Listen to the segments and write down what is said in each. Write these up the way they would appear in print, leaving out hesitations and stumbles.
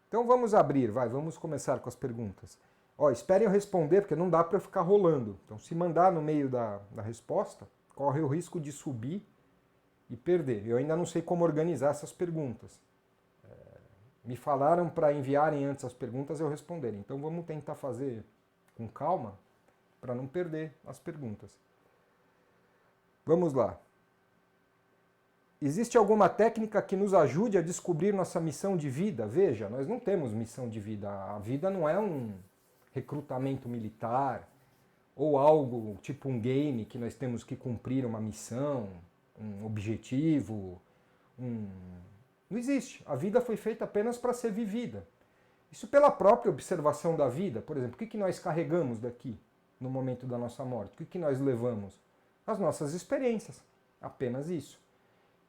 Então vamos abrir, vamos começar com as perguntas. Ó, esperem eu responder, porque não dá para eu ficar rolando. Então se mandar no meio da resposta, corre o risco de subir e perder. Eu ainda não sei como organizar essas perguntas. Me falaram para enviarem antes as perguntas e eu responder. Então vamos tentar fazer com calma para não perder as perguntas. Vamos lá. Existe alguma técnica que nos ajude a descobrir nossa missão de vida? Veja, nós não temos missão de vida. A vida não é um recrutamento militar ou algo tipo um game que nós temos que cumprir uma missão, um objetivo. Não existe. A vida foi feita apenas para ser vivida. Isso pela própria observação da vida. Por exemplo, o que nós carregamos daqui no momento da nossa morte? O que nós levamos? As nossas experiências. Apenas isso.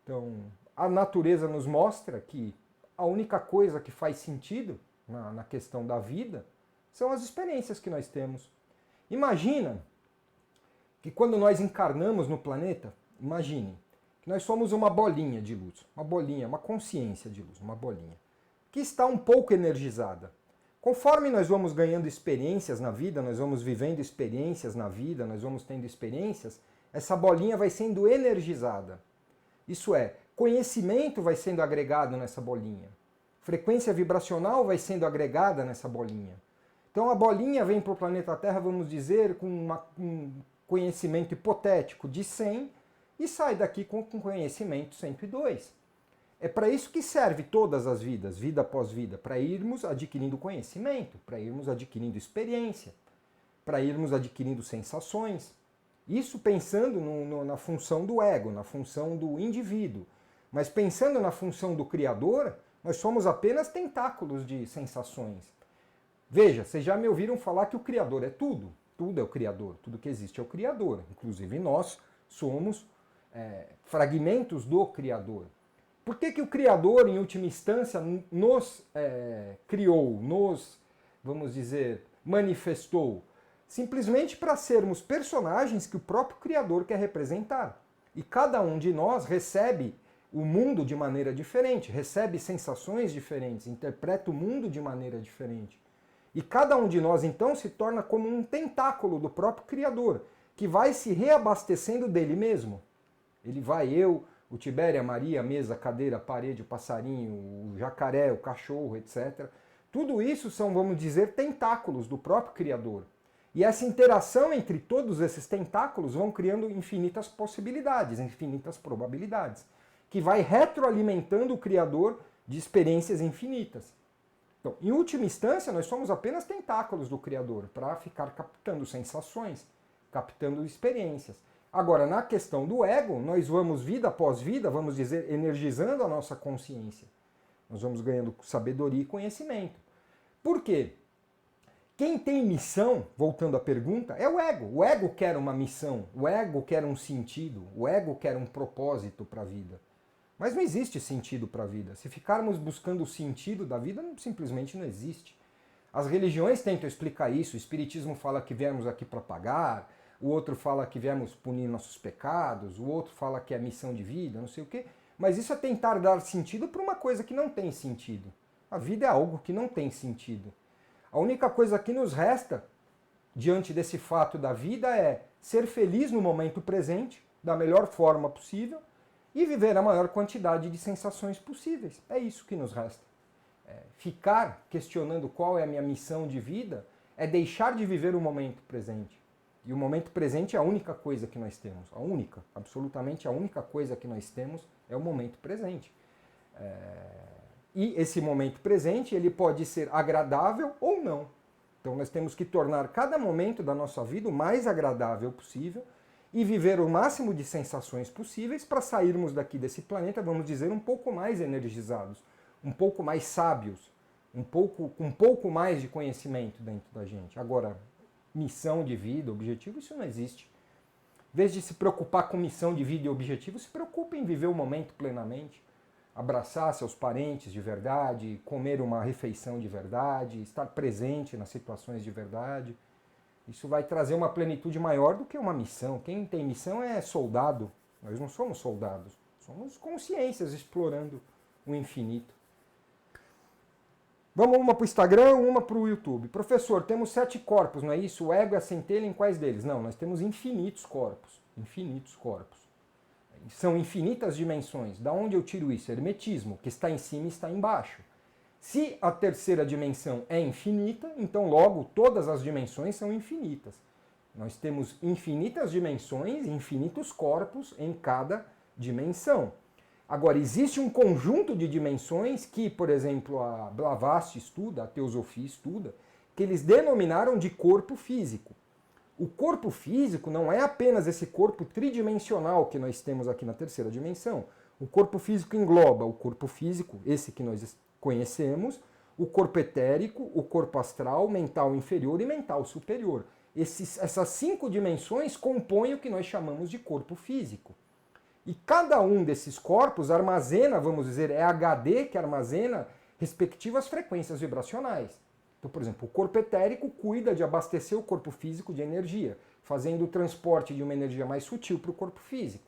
Então, a natureza nos mostra que a única coisa que faz sentido na questão da vida são as experiências que nós temos. Imagina que quando nós encarnamos no planeta, imagine que nós somos uma bolinha de luz, uma bolinha, uma consciência de luz, uma bolinha, que está um pouco energizada. Conforme nós vamos ganhando experiências na vida, nós vamos vivendo experiências na vida, nós vamos tendo experiências, essa bolinha vai sendo energizada. Isso é, conhecimento vai sendo agregado nessa bolinha. Frequência vibracional vai sendo agregada nessa bolinha. Então a bolinha vem para o planeta Terra, vamos dizer, com um conhecimento hipotético de 100 e sai daqui com conhecimento 102. É para isso que serve todas as vidas, vida após vida, para irmos adquirindo conhecimento, para irmos adquirindo experiência, para irmos adquirindo sensações. Isso pensando na função do ego, na função do indivíduo. Mas pensando na função do Criador, nós somos apenas tentáculos de sensações. Veja, vocês já me ouviram falar que o Criador é tudo. Tudo é o Criador, tudo que existe é o Criador. Inclusive nós somos fragmentos do Criador. Por que o Criador, em última instância, nos criou, nos, vamos dizer, manifestou? Simplesmente para sermos personagens que o próprio Criador quer representar. E cada um de nós recebe o mundo de maneira diferente, recebe sensações diferentes, interpreta o mundo de maneira diferente. E cada um de nós, então, se torna como um tentáculo do próprio Criador, que vai se reabastecendo dele mesmo. Ele vai, eu, o Tibério, a Maria, a mesa, a cadeira, a parede, o passarinho, o jacaré, o cachorro, etc. Tudo isso são, vamos dizer, tentáculos do próprio Criador. E essa interação entre todos esses tentáculos vão criando infinitas possibilidades, infinitas probabilidades, que vai retroalimentando o Criador de experiências infinitas. Então, em última instância, nós somos apenas tentáculos do Criador para ficar captando sensações, captando experiências. Agora, na questão do ego, nós vamos vida após vida, vamos dizer, energizando a nossa consciência. Nós vamos ganhando sabedoria e conhecimento. Por quê? Quem tem missão, voltando à pergunta, é o ego. O ego quer uma missão, o ego quer um sentido, o ego quer um propósito para a vida. Mas não existe sentido para a vida. Se ficarmos buscando o sentido da vida, simplesmente não existe. As religiões tentam explicar isso. O Espiritismo fala que viemos aqui para pagar, o outro fala que viemos punir nossos pecados, o outro fala que é missão de vida, não sei o quê. Mas isso é tentar dar sentido para uma coisa que não tem sentido. A vida é algo que não tem sentido. A única coisa que nos resta, diante desse fato da vida, é ser feliz no momento presente, da melhor forma possível, e viver a maior quantidade de sensações possíveis. É isso que nos resta. Ficar questionando qual é a minha missão de vida é deixar de viver o momento presente. E o momento presente é a única coisa que nós temos. A única, absolutamente a única coisa que nós temos é o momento presente. E esse momento presente, ele pode ser agradável ou não. Então nós temos que tornar cada momento da nossa vida o mais agradável possível e viver o máximo de sensações possíveis para sairmos daqui desse planeta, vamos dizer, um pouco mais energizados, um pouco mais sábios, com um pouco mais de conhecimento dentro da gente. Agora, missão de vida, objetivo, isso não existe. Em vez de se preocupar com missão de vida e objetivo, se preocupe em viver o momento plenamente. Abraçar seus parentes de verdade, comer uma refeição de verdade, estar presente nas situações de verdade. Isso vai trazer uma plenitude maior do que uma missão. Quem tem missão é soldado. Nós não somos soldados. Somos consciências explorando o infinito. Vamos uma para o Instagram, uma para o YouTube. Professor, temos 7 corpos, não é isso? O ego e a centelha em quais deles? Não, nós temos infinitos corpos. Infinitos corpos. São infinitas dimensões. Da onde eu tiro isso? Hermetismo, que está em cima e está embaixo. Se a terceira dimensão é infinita, então logo todas as dimensões são infinitas. Nós temos infinitas dimensões, infinitos corpos em cada dimensão. Agora, existe um conjunto de dimensões que, por exemplo, a Blavatsky estuda, a Teosofia estuda, que eles denominaram de corpo físico. O corpo físico não é apenas esse corpo tridimensional que nós temos aqui na terceira dimensão. O corpo físico engloba o corpo físico, esse que nós conhecemos, o corpo etérico, o corpo astral, mental inferior e mental superior. Essas 5 dimensões compõem o que nós chamamos de corpo físico. E cada um desses corpos armazena, vamos dizer, é HD que armazena respectivas frequências vibracionais. Então, por exemplo, o corpo etérico cuida de abastecer o corpo físico de energia, fazendo o transporte de uma energia mais sutil para o corpo físico.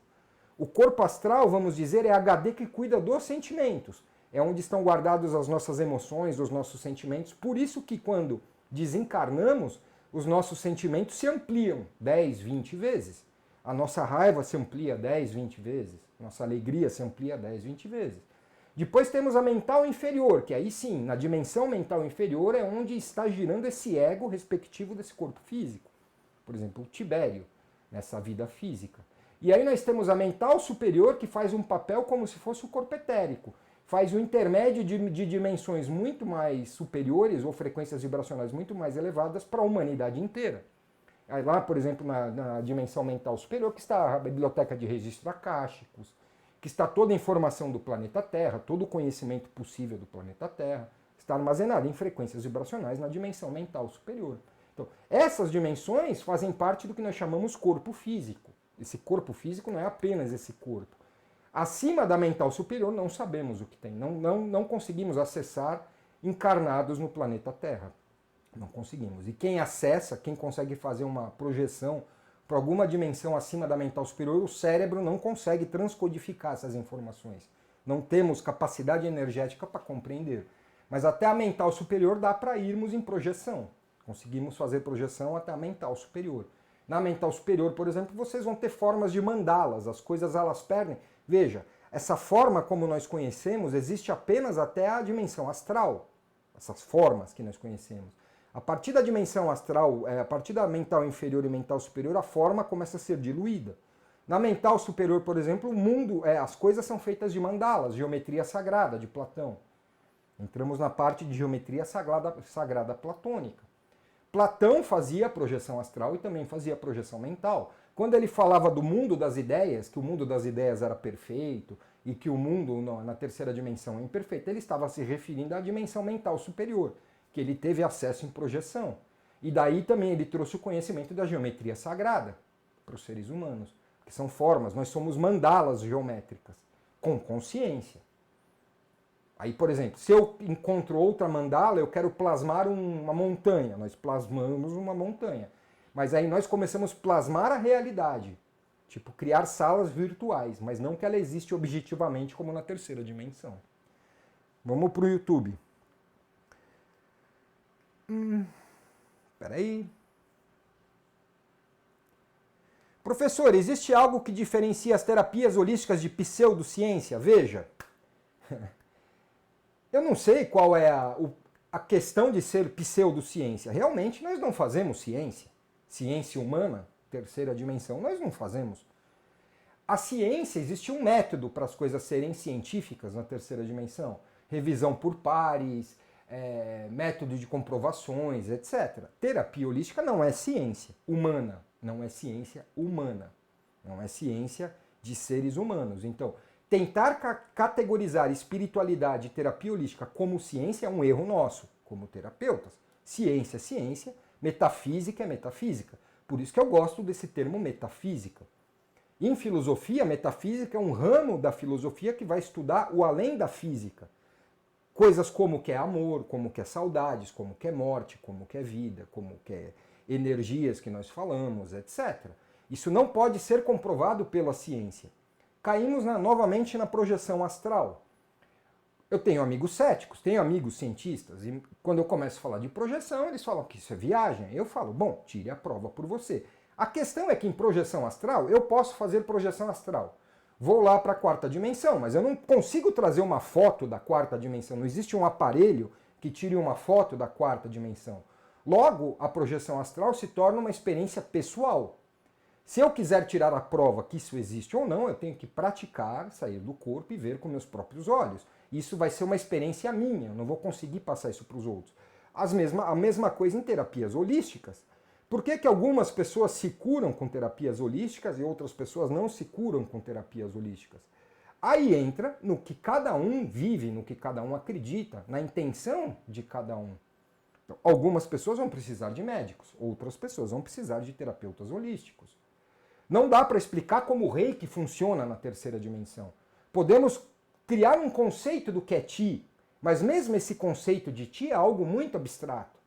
O corpo astral, vamos dizer, é HD que cuida dos sentimentos. É onde estão guardadas as nossas emoções, os nossos sentimentos. Por isso que quando desencarnamos, os nossos sentimentos se ampliam 10, 20 vezes. A nossa raiva se amplia 10, 20 vezes. Nossa alegria se amplia 10, 20 vezes. Depois temos a mental inferior, que aí sim, na dimensão mental inferior é onde está girando esse ego respectivo desse corpo físico. Por exemplo, o Tibério, nessa vida física. E aí nós temos a mental superior, que faz um papel como se fosse o corpo etérico. Faz um intermédio de dimensões muito mais superiores ou frequências vibracionais muito mais elevadas para a humanidade inteira. Aí lá, por exemplo, na dimensão mental superior, que está a biblioteca de registros akáshicos, que está toda a informação do planeta Terra, todo o conhecimento possível do planeta Terra, está armazenado em frequências vibracionais na dimensão mental superior. Então, essas dimensões fazem parte do que nós chamamos corpo físico. Esse corpo físico não é apenas esse corpo. Acima da mental superior não sabemos o que tem, não conseguimos acessar encarnados no planeta Terra. Não conseguimos. E quem acessa, quem consegue fazer uma projeção para alguma dimensão acima da mental superior, o cérebro não consegue transcodificar essas informações. Não temos capacidade energética para compreender. Mas até a mental superior dá para irmos em projeção. Conseguimos fazer projeção até a mental superior. Na mental superior, por exemplo, vocês vão ter formas de mandalas, as coisas elas perdem. Veja, essa forma como nós conhecemos existe apenas até a dimensão astral. Essas formas que nós conhecemos. A partir da dimensão astral, a partir da mental inferior e mental superior, a forma começa a ser diluída. Na mental superior, por exemplo, o mundo, as coisas são feitas de mandalas, geometria sagrada, de Platão. Entramos na parte de geometria sagrada platônica. Platão fazia projeção astral e também fazia projeção mental. Quando ele falava do mundo das ideias, que o mundo das ideias era perfeito e que o mundo na terceira dimensão é imperfeito, ele estava se referindo à dimensão mental superior, que ele teve acesso em projeção. E daí também ele trouxe o conhecimento da geometria sagrada para os seres humanos, que são formas, nós somos mandalas geométricas, com consciência. Aí, por exemplo, se eu encontro outra mandala, eu quero plasmar uma montanha, nós plasmamos uma montanha. Mas aí nós começamos a plasmar a realidade, tipo criar salas virtuais, mas não que ela existe objetivamente como na terceira dimensão. Vamos para o YouTube. Peraí. Professor, existe algo que diferencia as terapias holísticas de pseudociência? Veja. Eu não sei qual é a questão de ser pseudociência. Realmente nós não fazemos ciência. Ciência humana, terceira dimensão, nós não fazemos. A ciência, existe um método para as coisas serem científicas na terceira dimensão. Revisão por pares, método de comprovações, etc. Terapia holística não é ciência humana, não é ciência humana, não é ciência de seres humanos. Então, tentar categorizar espiritualidade e terapia holística como ciência é um erro nosso, como terapeutas. Ciência é ciência, metafísica é metafísica. Por isso que eu gosto desse termo metafísica. Em filosofia, metafísica é um ramo da filosofia que vai estudar o além da física. Coisas como que é amor, como que é saudades, como que é morte, como que é vida, como que é energias que nós falamos, etc. Isso não pode ser comprovado pela ciência. Caímos novamente na projeção astral. Eu tenho amigos céticos, tenho amigos cientistas, e quando eu começo a falar de projeção, eles falam que isso é viagem. Eu falo, bom, tire a prova por você. A questão é que em projeção astral, eu posso fazer projeção astral. Vou lá para a quarta dimensão, mas eu não consigo trazer uma foto da quarta dimensão. Não existe um aparelho que tire uma foto da quarta dimensão. Logo, a projeção astral se torna uma experiência pessoal. Se eu quiser tirar a prova que isso existe ou não, eu tenho que praticar, sair do corpo e ver com meus próprios olhos. Isso vai ser uma experiência minha, eu não vou conseguir passar isso para os outros. A mesma coisa em terapias holísticas. Por que algumas pessoas se curam com terapias holísticas e outras pessoas não se curam com terapias holísticas? Aí entra no que cada um vive, no que cada um acredita, na intenção de cada um. Então, algumas pessoas vão precisar de médicos, outras pessoas vão precisar de terapeutas holísticos. Não dá para explicar como o reiki funciona na terceira dimensão. Podemos criar um conceito do que é Ti, mas mesmo esse conceito de Ti é algo muito abstrato.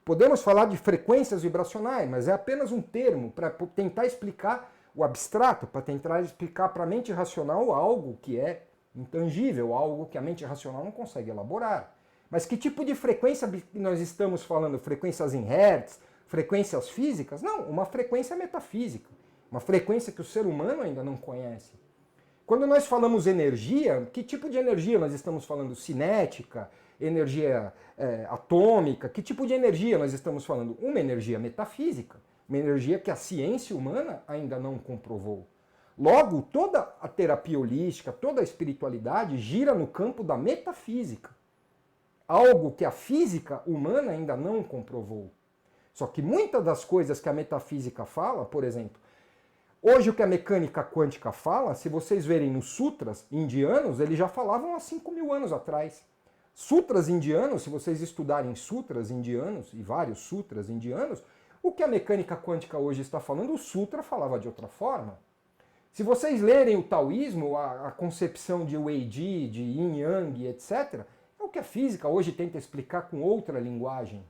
Podemos falar de frequências vibracionais, mas é apenas um termo para tentar explicar o abstrato, para tentar explicar para a mente racional algo que é intangível, algo que a mente racional não consegue elaborar. Mas que tipo de frequência nós estamos falando? Frequências em hertz? Frequências físicas? Não, uma frequência metafísica. Uma frequência que o ser humano ainda não conhece. Quando nós falamos energia, que tipo de energia nós estamos falando? Cinética? Energia atômica? Que tipo de energia nós estamos falando? Uma energia metafísica. Uma energia que a ciência humana ainda não comprovou. Logo, toda a terapia holística, toda a espiritualidade gira no campo da metafísica. Algo que a física humana ainda não comprovou. Só que muitas das coisas que a metafísica fala, por exemplo, hoje o que a mecânica quântica fala, se vocês verem nos sutras indianos, eles já falavam há 5.000 anos atrás. Sutras indianos, se vocês estudarem sutras indianos, e vários sutras indianos, o que a mecânica quântica hoje está falando, o sutra falava de outra forma. Se vocês lerem o taoísmo, a concepção de Weiji, de Yin Yang, etc., é o que a física hoje tenta explicar com outra linguagem.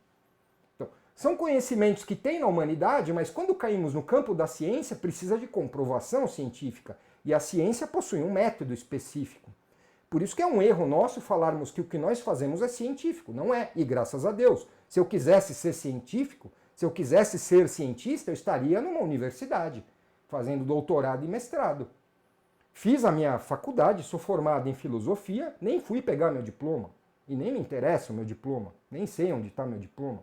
Então, são conhecimentos que tem na humanidade, mas quando caímos no campo da ciência, precisa de comprovação científica. E a ciência possui um método específico. Por isso que é um erro nosso falarmos que o que nós fazemos é científico. Não é, e graças a Deus. Se eu quisesse ser científico, se eu quisesse ser cientista, eu estaria numa universidade, fazendo doutorado e mestrado. Fiz a minha faculdade, sou formado em filosofia, nem fui pegar meu diploma. E nem me interessa o meu diploma, nem sei onde está meu diploma.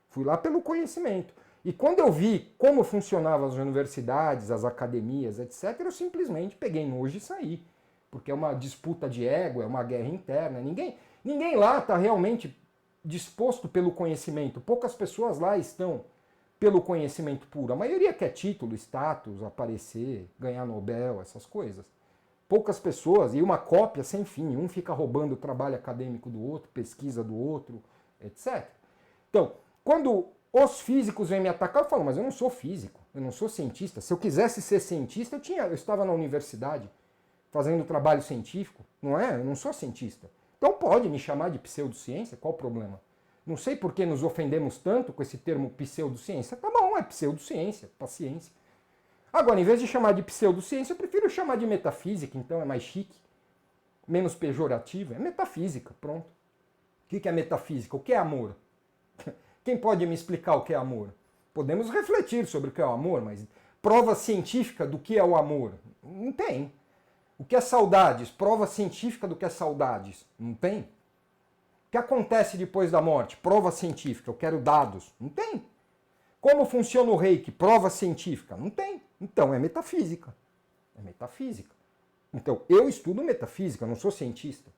Fui lá pelo conhecimento. E quando eu vi como funcionavam as universidades, as academias, etc., eu simplesmente peguei nojo e saí. Porque é uma disputa de ego, é uma guerra interna. Ninguém lá está realmente disposto pelo conhecimento. Poucas pessoas lá estão pelo conhecimento puro. A maioria quer título, status, aparecer, ganhar Nobel, essas coisas. Poucas pessoas, e uma cópia sem fim. Um fica roubando o trabalho acadêmico do outro, pesquisa do outro, etc. Então, quando os físicos vêm me atacar, eu falo, mas eu não sou físico, eu não sou cientista. Se eu quisesse ser cientista, eu estava na universidade fazendo trabalho científico, não é? Eu não sou cientista. Então pode me chamar de pseudociência, qual o problema? Não sei por que nos ofendemos tanto com esse termo pseudociência. Tá bom, é pseudociência, paciência. Agora, em vez de chamar de pseudociência, eu prefiro chamar de metafísica, então é mais chique, menos pejorativo. É metafísica, pronto. O que é metafísica? O que é amor? Quem pode me explicar o que é amor? Podemos refletir sobre o que é o amor, mas prova científica do que é o amor? Não tem. O que é saudades? Prova científica do que é saudades? Não tem. O que acontece depois da morte? Prova científica. Eu quero dados. Não tem. Como funciona o reiki? Prova científica. Não tem. Então é metafísica. É metafísica. Então eu estudo metafísica, não sou cientista.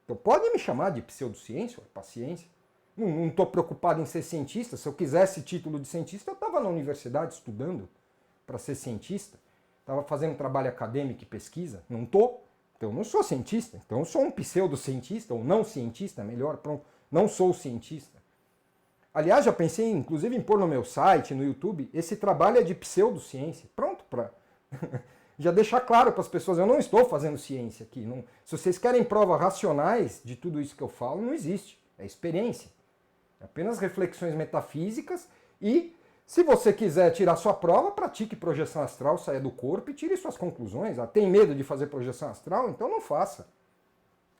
Então pode me chamar de pseudociência, paciência. Não estou preocupado em ser cientista. Se eu quisesse título de cientista, eu estava na universidade estudando para ser cientista. Estava fazendo trabalho acadêmico e pesquisa. Não estou. Então eu não sou cientista. Então eu sou um pseudocientista, ou não cientista, melhor, pronto. Não sou cientista. Aliás, já pensei, inclusive, em pôr no meu site, no YouTube, esse trabalho é de pseudociência. Pronto, para já deixar claro para as pessoas, eu não estou fazendo ciência aqui. Não, se vocês querem provas racionais de tudo isso que eu falo, não existe. É experiência. É apenas reflexões metafísicas e, se você quiser tirar sua prova, pratique projeção astral, saia do corpo e tire suas conclusões. Ah, tem medo de fazer projeção astral? Então não faça.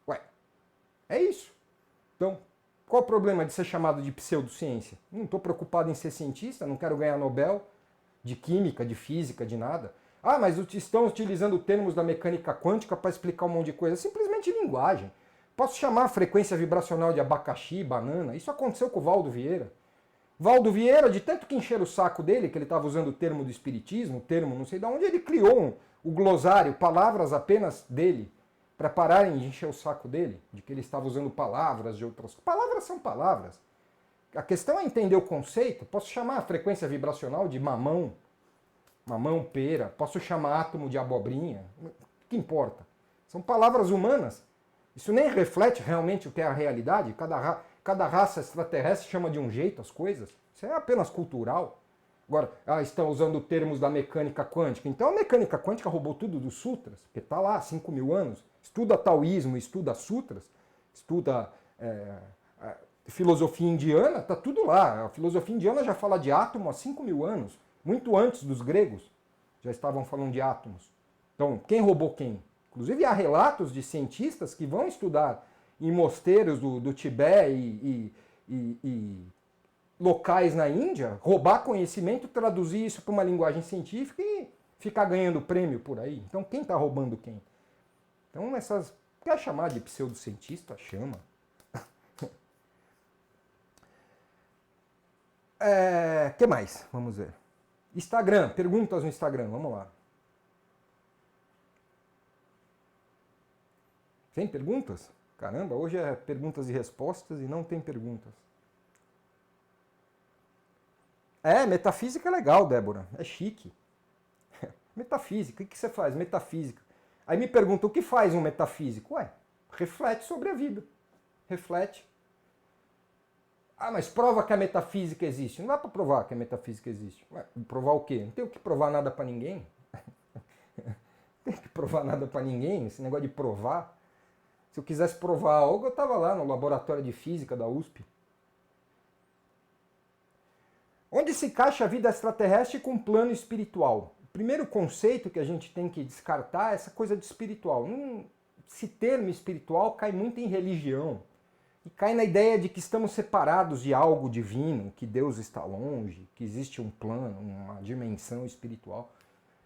Ué, É isso. Então, qual o problema de ser chamado de pseudociência? Não estou preocupado em ser cientista, não quero ganhar Nobel de química, de física, de nada. Ah, mas estão utilizando termos da mecânica quântica para explicar um monte de coisa. Simplesmente linguagem. Posso chamar a frequência vibracional de abacaxi, banana. Isso aconteceu com o Valdo Vieira. Valdo Vieira, de tanto que encher o saco dele, que ele estava usando o termo do espiritismo, o termo não sei de onde, ele criou o glossário, palavras apenas dele, para pararem de encher o saco dele, de que ele estava usando palavras de outras. Palavras são palavras. A questão é entender o conceito. Posso chamar a frequência vibracional de mamão, mamão, pera. Posso chamar átomo de abobrinha. O que importa? São palavras humanas. Isso nem reflete realmente o que é a realidade. Cada raça extraterrestre chama de um jeito as coisas. Isso é apenas cultural. Agora, estão usando termos da mecânica quântica. Então a mecânica quântica roubou tudo dos sutras, porque está lá há 5.000 anos. Estuda taoísmo, estuda sutras, estuda filosofia indiana, está tudo lá. A filosofia indiana já fala de átomo há 5.000 anos. Muito antes dos gregos já estavam falando de átomos. Então, quem roubou quem? Inclusive há relatos de cientistas que vão estudar em mosteiros do Tibete e locais na Índia, roubar conhecimento, traduzir isso para uma linguagem científica e ficar ganhando prêmio por aí. Então quem está roubando quem? Então essas... Quer chamar de pseudocientista? Chama. Que mais? Vamos ver. Instagram, perguntas no Instagram, vamos lá. Tem perguntas? Caramba, hoje é perguntas e respostas e não tem perguntas. Metafísica é legal, Débora. É chique. Metafísica, o que você faz? Metafísica. Aí me pergunta, o que faz um metafísico? Reflete sobre a vida. Reflete. Mas prova que a metafísica existe. Não dá para provar que a metafísica existe. Provar o quê? Não tenho que provar nada para ninguém. Não tenho que provar nada para ninguém. Esse negócio de provar. Se eu quisesse provar algo, eu estava lá no laboratório de física da USP. Onde se encaixa a vida extraterrestre com o plano espiritual? O primeiro conceito que a gente tem que descartar é essa coisa de espiritual. Esse termo espiritual cai muito em religião. E cai na ideia de que estamos separados de algo divino, que Deus está longe, que existe um plano, uma dimensão espiritual.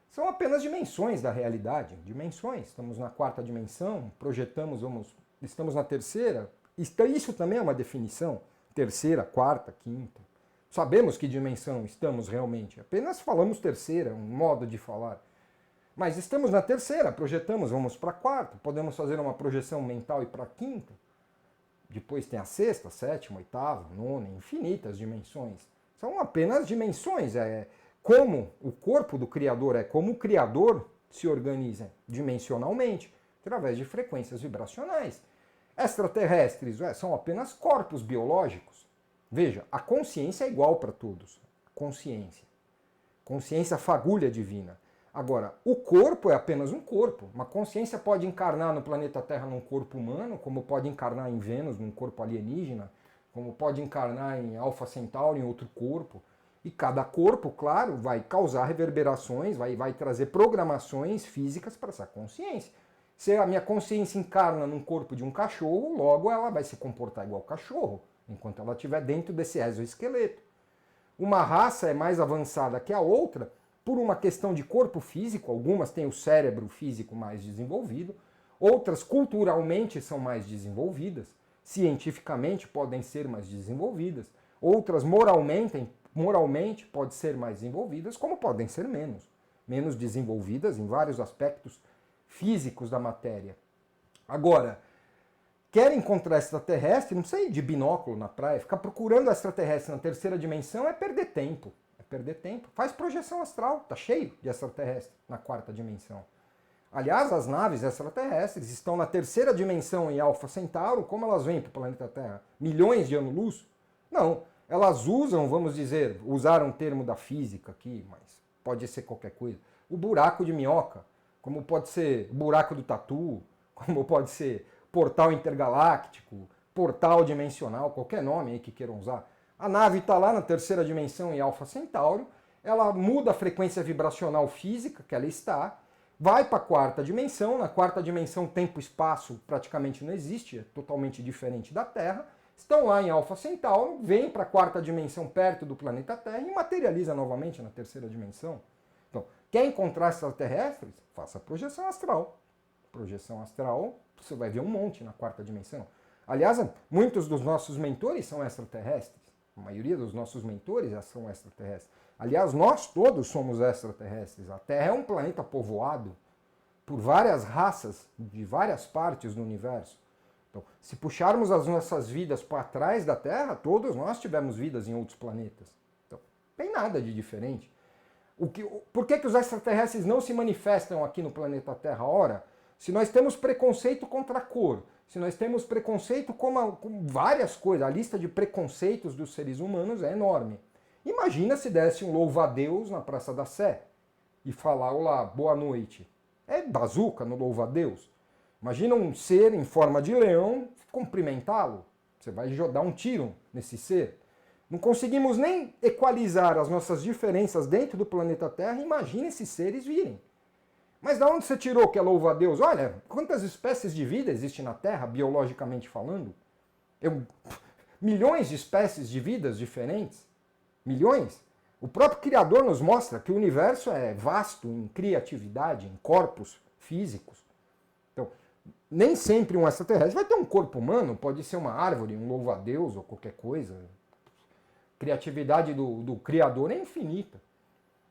São apenas dimensões da realidade. Dimensões. Estamos na 4ª dimensão, projetamos, estamos na 3ª. Isso também é uma definição. 3ª, 4ª, 5ª. Sabemos que dimensão estamos realmente. Apenas falamos 3ª, um modo de falar. Mas estamos na 3ª, projetamos, vamos para a 4ª. Podemos fazer uma projeção mental e para a 5ª. Depois tem a 6ª, 7ª, 8ª, 9ª, infinitas dimensões. São apenas dimensões. Como o corpo do Criador como o Criador se organiza dimensionalmente, através de frequências vibracionais. Extraterrestres são apenas corpos biológicos. Veja, a consciência é igual para todos. Consciência. Consciência fagulha divina. Agora, o corpo é apenas um corpo. Uma consciência pode encarnar no planeta Terra num corpo humano, como pode encarnar em Vênus num corpo alienígena, como pode encarnar em Alpha Centauri em outro corpo. E cada corpo, claro, vai causar reverberações, vai trazer programações físicas para essa consciência. Se a minha consciência encarna num corpo de um cachorro, logo ela vai se comportar igual cachorro, enquanto ela estiver dentro desse exoesqueleto. Uma raça é mais avançada que a outra por uma questão de corpo físico, algumas têm o cérebro físico mais desenvolvido, outras culturalmente são mais desenvolvidas, cientificamente podem ser mais desenvolvidas, outras moralmente podem ser mais desenvolvidas, como podem ser menos desenvolvidas em vários aspectos físicos da matéria. Agora, quer encontrar extraterrestre, não sei, de binóculo na praia, ficar procurando extraterrestre na 3ª dimensão é perder tempo. Perder tempo. Faz projeção astral, tá cheio de extraterrestre na 4ª dimensão. Aliás, as naves extraterrestres estão na 3ª dimensão em Alpha Centauro, como elas vêm para o planeta Terra? Milhões de anos-luz? Não, elas usam, vamos dizer, usaram um termo da física aqui, mas pode ser qualquer coisa. O buraco de minhoca, como pode ser buraco do tatu, como pode ser portal intergaláctico, portal dimensional, qualquer nome aí que queiram usar. A nave está lá na 3ª dimensão em Alpha Centauro, ela muda a frequência vibracional física que ela está, vai para a quarta dimensão. Na quarta dimensão, tempo e espaço praticamente não existe, é totalmente diferente da Terra. Estão lá em Alpha Centauri, vêm para a quarta dimensão perto do planeta Terra e materializa novamente na terceira dimensão. Então, quer encontrar extraterrestres? Faça projeção astral. Projeção astral, você vai ver um monte na quarta dimensão. Aliás, muitos dos nossos mentores são extraterrestres. A maioria dos nossos mentores são extraterrestres. Aliás, nós todos somos extraterrestres. A Terra é um planeta povoado por várias raças de várias partes do universo. Então, se puxarmos as nossas vidas para trás da Terra, todos nós tivemos vidas em outros planetas. Então, não tem nada de diferente. Por que os extraterrestres não se manifestam aqui no planeta Terra? Ora, se nós temos preconceito contra a cor, se nós temos preconceito com várias coisas, a lista de preconceitos dos seres humanos é enorme. Imagina se desse um louva-a-Deus na Praça da Sé e falar, olá, boa noite. É bazuca no louva-a-Deus. Imagina um ser em forma de leão cumprimentá-lo. Você vai dar um tiro nesse ser. Não conseguimos nem equalizar as nossas diferenças dentro do planeta Terra, imagina esses seres virem. Mas da onde você tirou que é louva-a-Deus? Olha, quantas espécies de vida existem na Terra, biologicamente falando? Milhões de espécies de vidas diferentes. Milhões. O próprio Criador nos mostra que o universo é vasto em criatividade, em corpos físicos. Então, nem sempre um extraterrestre vai ter um corpo humano, pode ser uma árvore, um louva-a-Deus ou qualquer coisa. A criatividade do Criador é infinita.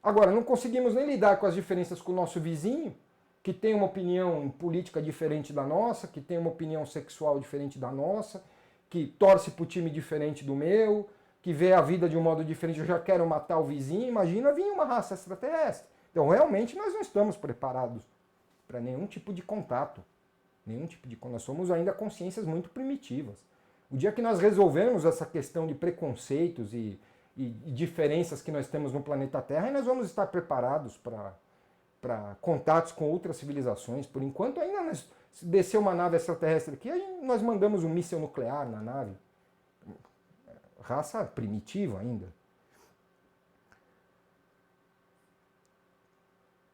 Agora, não conseguimos nem lidar com as diferenças com o nosso vizinho, que tem uma opinião política diferente da nossa, que tem uma opinião sexual diferente da nossa, que torce para o time diferente do meu, que vê a vida de um modo diferente, eu já quero matar o vizinho. Imagina vir uma raça extraterrestre. Então, realmente, nós não estamos preparados para nenhum tipo de contato. Nós somos ainda consciências muito primitivas. O dia que nós resolvermos essa questão de preconceitos e diferenças que nós temos no planeta Terra, e nós vamos estar preparados para contatos com outras civilizações. Por enquanto, ainda se descer uma nave extraterrestre aqui, nós mandamos um míssil nuclear na nave. Raça primitiva ainda.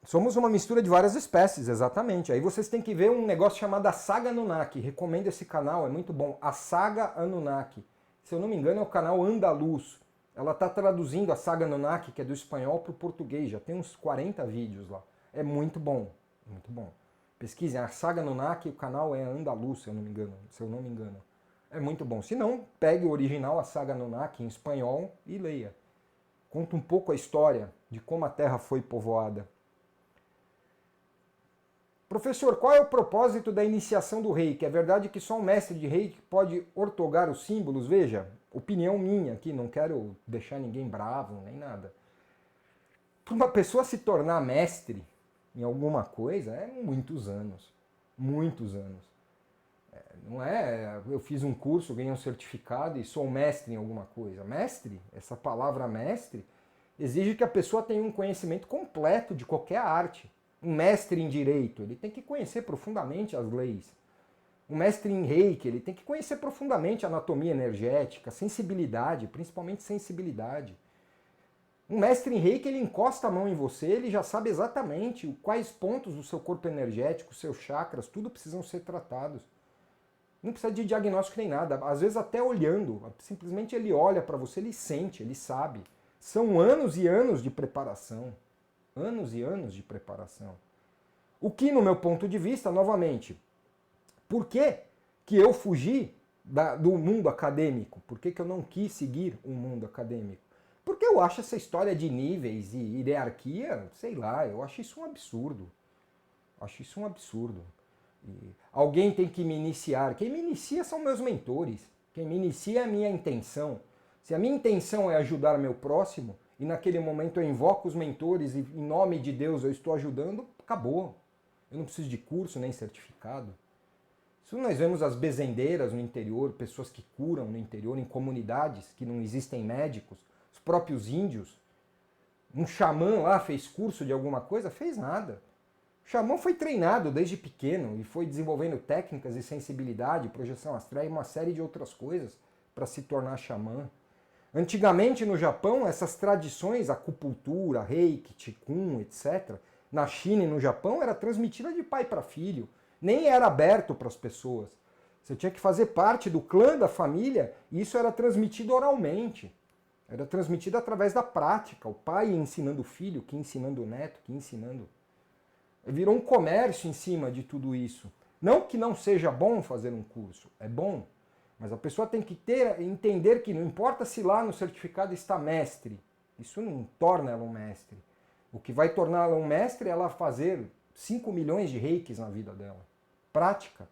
Somos uma mistura de várias espécies, exatamente. Aí vocês têm que ver um negócio chamado a Saga Anunnaki. Recomendo esse canal, é muito bom. A Saga Anunnaki. Se eu não me engano, é o canal Andaluz. Ela está traduzindo a Saga Anunnaki, que é do espanhol, para o português. Já tem uns 40 vídeos lá. É muito bom, muito bom. Pesquisem a Saga Anunnaki, o canal é Andaluz, se eu não me engano. É muito bom. Se não, pegue o original, a Saga Anunnaki, em espanhol, e leia. Conta um pouco a história de como a Terra foi povoada. Professor, qual é o propósito da iniciação do reiki? É verdade que só um mestre de reiki pode ortogar os símbolos? Veja, opinião minha aqui, não quero deixar ninguém bravo, nem nada. Para uma pessoa se tornar mestre em alguma coisa, é muitos anos. Muitos anos. Não é, eu fiz um curso, ganhei um certificado e sou mestre em alguma coisa. Mestre, essa palavra mestre, exige que a pessoa tenha um conhecimento completo de qualquer arte. Um mestre em direito, ele tem que conhecer profundamente as leis. Um mestre em reiki, ele tem que conhecer profundamente a anatomia energética, sensibilidade, principalmente sensibilidade. Um mestre em reiki, ele encosta a mão em você, ele já sabe exatamente quais pontos do seu corpo energético, seus chakras, tudo precisam ser tratados. Não precisa de diagnóstico nem nada, às vezes até olhando, simplesmente ele olha para você, ele sente, ele sabe. São anos e anos de preparação. Anos e anos de preparação. O que, no meu ponto de vista, novamente, por que eu fugi do mundo acadêmico? Por que eu não quis seguir um mundo acadêmico? Porque eu acho essa história de níveis e hierarquia, sei lá, eu acho isso um absurdo. Acho isso um absurdo. E alguém tem que me iniciar. Quem me inicia são meus mentores. Quem me inicia é a minha intenção. Se a minha intenção é ajudar meu próximo, e naquele momento eu invoco os mentores e em nome de Deus eu estou ajudando, acabou. Eu não preciso de curso nem certificado. Isso nós vemos as bezendeiras no interior, pessoas que curam no interior, em comunidades que não existem médicos, os próprios índios. Um xamã lá fez curso de alguma coisa? Fez nada. O xamã foi treinado desde pequeno e foi desenvolvendo técnicas de sensibilidade, projeção astral e uma série de outras coisas para se tornar xamã. Antigamente no Japão, essas tradições, acupuntura, reiki, qigong, etc., na China e no Japão era transmitida de pai para filho, nem era aberto para as pessoas. Você tinha que fazer parte do clã da família e isso era transmitido oralmente. Era transmitido através da prática, o pai ensinando o filho, que ensinando o neto, que ensinando. Virou um comércio em cima de tudo isso. Não que não seja bom fazer um curso, é bom, mas a pessoa tem que entender que não importa se lá no certificado está mestre, isso não torna ela um mestre. O que vai tornar ela um mestre é ela fazer 5 milhões de reikis na vida dela. Prática.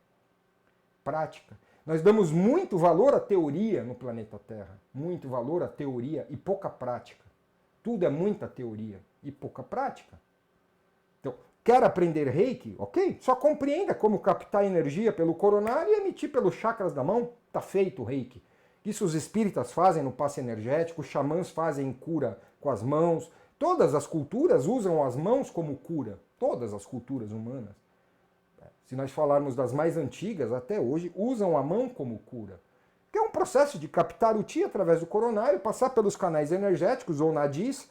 Prática. Nós damos muito valor à teoria no planeta Terra. Muito valor à teoria e pouca prática. Tudo é muita teoria e pouca prática. Então, quer aprender reiki? Ok. Só compreenda como captar energia pelo coronário e emitir pelos chakras da mão. Está feito o reiki. Isso os espíritas fazem no passe energético, os xamãs fazem cura com as mãos. Todas as culturas usam as mãos como cura. Todas as culturas humanas. Se nós falarmos das mais antigas, até hoje, usam a mão como cura. Que é um processo de captar o Ti através do coronário, passar pelos canais energéticos, ou nadis,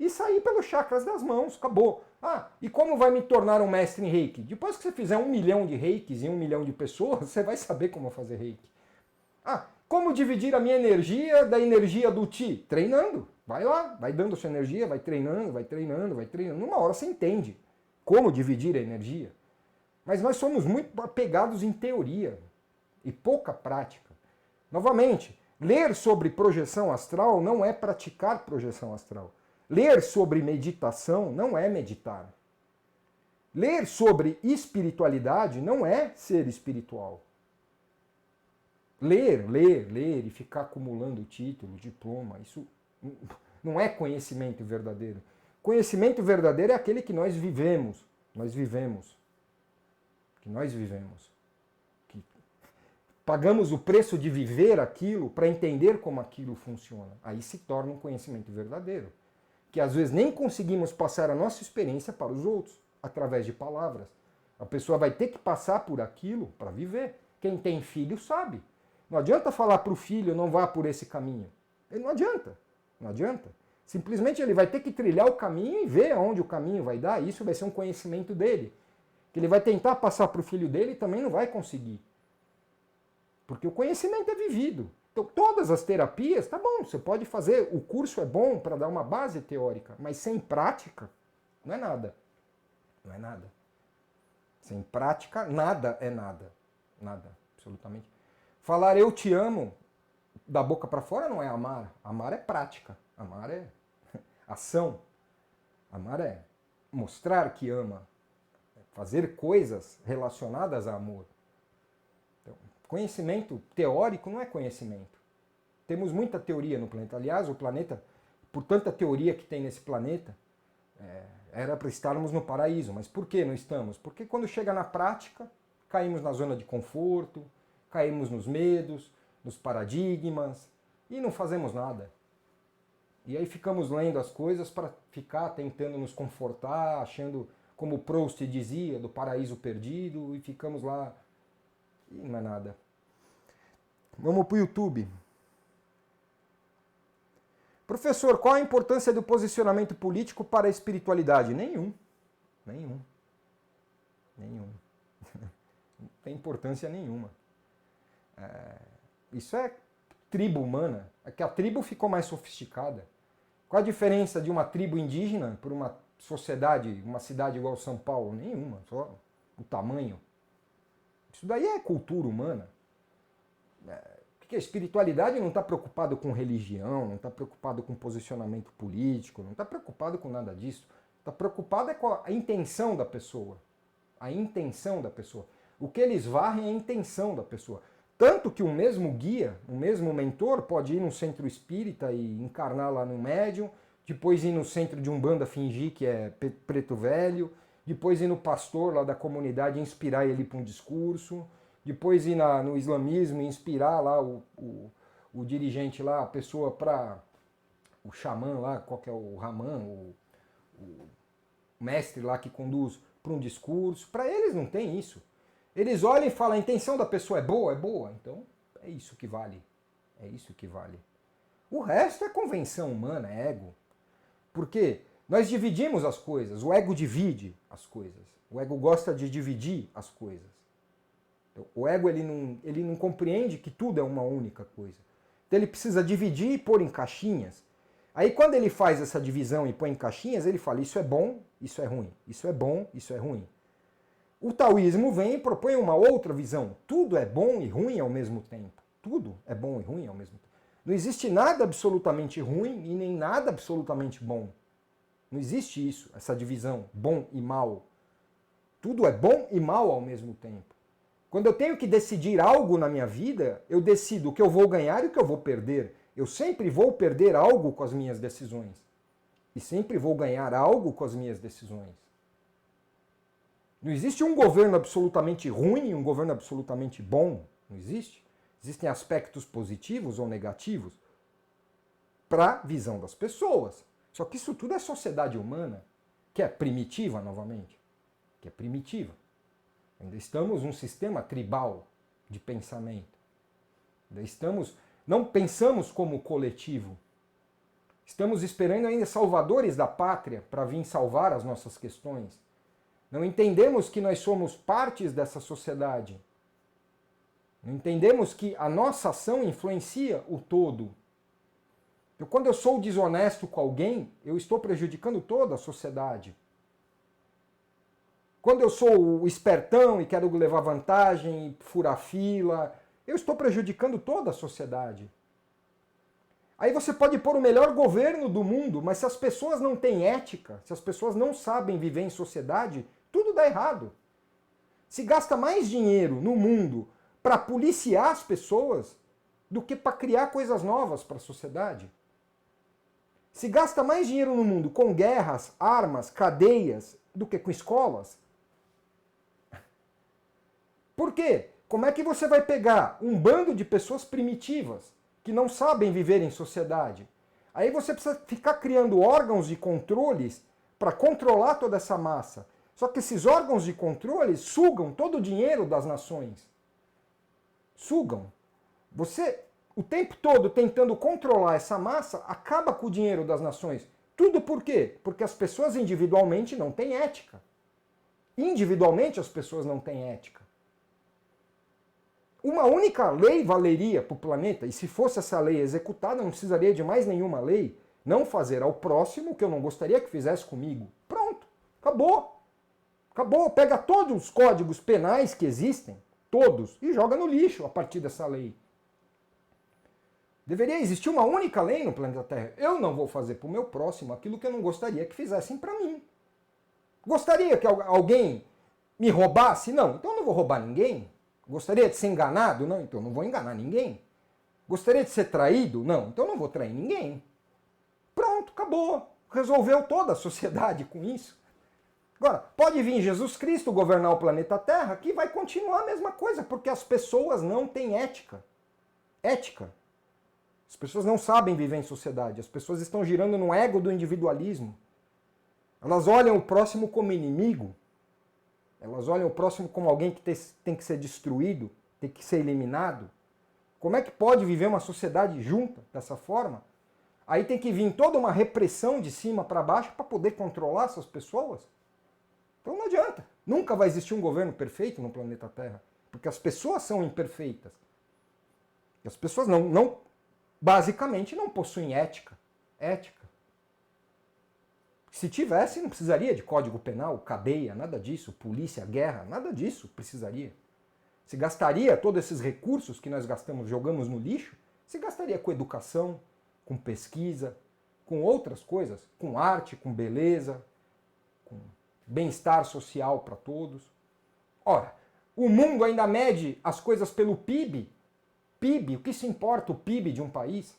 e sair pelos chakras das mãos. Acabou. Ah, e como vai me tornar um mestre em reiki? Depois que você fizer 1 milhão de reikis em 1 milhão de pessoas, você vai saber como fazer reiki. Ah, como dividir a minha energia da energia do Ti? Treinando. Vai lá, vai dando sua energia, vai treinando, vai treinando, vai treinando. Numa hora você entende como dividir a energia. Mas nós somos muito apegados em teoria e pouca prática. Novamente, ler sobre projeção astral não é praticar projeção astral. Ler sobre meditação não é meditar. Ler sobre espiritualidade não é ser espiritual. Ler e ficar acumulando título, diploma, isso não é conhecimento verdadeiro. Conhecimento verdadeiro é aquele que nós vivemos. Que pagamos o preço de viver aquilo para entender como aquilo funciona. Aí se torna um conhecimento verdadeiro. Que às vezes nem conseguimos passar a nossa experiência para os outros, através de palavras. A pessoa vai ter que passar por aquilo para viver. Quem tem filho sabe. Não adianta falar para o filho, não vá por esse caminho. Ele não adianta. Simplesmente ele vai ter que trilhar o caminho e ver aonde o caminho vai dar. Isso vai ser um conhecimento dele. Que ele vai tentar passar para o filho dele e também não vai conseguir. Porque o conhecimento é vivido. Então, todas as terapias, tá bom, você pode fazer, o curso é bom para dar uma base teórica, mas sem prática, não é nada. Não é nada. Sem prática, nada é nada. Nada, absolutamente. Falar eu te amo da boca para fora não é amar. Amar é prática. Amar é ação. Amar é mostrar que ama. Fazer coisas relacionadas a amor. Então, conhecimento teórico não é conhecimento. Temos muita teoria no planeta. Aliás, o planeta, por tanta teoria que tem nesse planeta, era para estarmos no paraíso. Mas por que não estamos? Porque quando chega na prática, caímos na zona de conforto, caímos nos medos, nos paradigmas e não fazemos nada. E aí ficamos lendo as coisas para ficar tentando nos confortar, achando, como Proust dizia, do paraíso perdido, e ficamos lá e não é nada. Vamos para o YouTube. Professor, qual a importância do posicionamento político para a espiritualidade? Nenhum. Não tem importância nenhuma. Isso é tribo humana. É que a tribo ficou mais sofisticada. Qual a diferença de uma tribo indígena para uma sociedade, uma cidade igual São Paulo? Nenhuma, só o tamanho. Isso daí é cultura humana. Porque a espiritualidade não está preocupado com religião, não está preocupado com posicionamento político, não está preocupado com nada disso. Está preocupado com a intenção da pessoa. A intenção da pessoa. O que eles varrem é a intenção da pessoa. Tanto que o mesmo guia, o mesmo mentor, pode ir num centro espírita e encarnar lá no médium, depois ir no centro de Umbanda fingir que é preto velho, depois ir no pastor lá da comunidade e inspirar ele para um discurso, depois ir no islamismo e inspirar lá o dirigente lá, a pessoa para o xamã lá, qual que é o Raman, o mestre lá que conduz para um discurso. Para eles não tem isso. Eles olham e falam, a intenção da pessoa é boa, então é isso que vale. É isso que vale. O resto é convenção humana, é ego. Porque Nós dividimos as coisas, o ego divide as coisas. O ego gosta de dividir as coisas. Então, o ego ele não compreende que tudo é uma única coisa. Então ele precisa dividir e pôr em caixinhas. Aí quando ele faz essa divisão e põe em caixinhas, ele fala isso é bom, isso é ruim, isso é bom, isso é ruim. O taoísmo vem e propõe uma outra visão. Tudo é bom e ruim ao mesmo tempo. Tudo é bom e ruim ao mesmo tempo. Não existe nada absolutamente ruim e nem nada absolutamente bom. Não existe isso, essa divisão, bom e mal. Tudo é bom e mal ao mesmo tempo. Quando eu tenho que decidir algo na minha vida, eu decido o que eu vou ganhar e o que eu vou perder. Eu sempre vou perder algo com as minhas decisões. E sempre vou ganhar algo com as minhas decisões. Não existe um governo absolutamente ruim e um governo absolutamente bom. Não existe. Existem aspectos positivos ou negativos para a visão das pessoas. Só que isso tudo é sociedade humana, que é primitiva, novamente. Que é primitiva. Ainda estamos num sistema tribal de pensamento. Ainda estamos, não pensamos como coletivo. Estamos esperando ainda salvadores da pátria para vir salvar as nossas questões. Não entendemos que nós somos partes dessa sociedade. Não entendemos que a nossa ação influencia o todo. Então, quando eu sou desonesto com alguém, eu estou prejudicando toda a sociedade. Quando eu sou o espertão e quero levar vantagem, furar fila, eu estou prejudicando toda a sociedade. Aí você pode pôr o melhor governo do mundo, mas se as pessoas não têm ética, se as pessoas não sabem viver em sociedade, tudo dá errado. Se gasta mais dinheiro no mundo para policiar as pessoas do que para criar coisas novas para a sociedade. Se gasta mais dinheiro no mundo com guerras, armas, cadeias, do que com escolas. Por quê? Como é que você vai pegar um bando de pessoas primitivas que não sabem viver em sociedade? Aí você precisa ficar criando órgãos de controles para controlar toda essa massa. Só que esses órgãos de controle sugam todo o dinheiro das nações. Sugam. Você, o tempo todo tentando controlar essa massa, acaba com o dinheiro das nações. Tudo por quê? Porque as pessoas individualmente não têm ética. Individualmente as pessoas não têm ética. Uma única lei valeria para o planeta, e se fosse essa lei executada, não precisaria de mais nenhuma lei. Não fazer ao próximo o que eu não gostaria que fizesse comigo. Pronto, acabou. Acabou, pega todos os códigos penais que existem, todos, e joga no lixo a partir dessa lei. Deveria existir uma única lei no planeta Terra. Eu não vou fazer para o meu próximo aquilo que eu não gostaria que fizessem para mim. Gostaria que alguém me roubasse? Não, então eu não vou roubar ninguém. Gostaria de ser enganado? Não, então eu não vou enganar ninguém. Gostaria de ser traído? Não, então eu não vou trair ninguém. Pronto, acabou. Resolveu toda a sociedade com isso. Agora, pode vir Jesus Cristo governar o planeta Terra que vai continuar a mesma coisa, porque as pessoas não têm ética. Ética. As pessoas não sabem viver em sociedade. As pessoas estão girando no ego do individualismo. Elas olham o próximo como inimigo. Elas olham o próximo como alguém que tem que ser destruído, tem que ser eliminado. Como é que pode viver uma sociedade junta dessa forma? Aí tem que vir toda uma repressão de cima para baixo para poder controlar essas pessoas? Então não adianta. Nunca vai existir um governo perfeito no planeta Terra, porque as pessoas são imperfeitas. E as pessoas basicamente não possuem ética. Ética. Se tivesse, não precisaria de código penal, cadeia, nada disso, polícia, guerra, nada disso precisaria. Se gastaria todos esses recursos que nós gastamos, jogamos no lixo, se gastaria com educação, com pesquisa, com outras coisas, com arte, com beleza, com bem-estar social para todos. Ora, o mundo ainda mede as coisas pelo PIB. PIB, o que se importa o PIB de um país?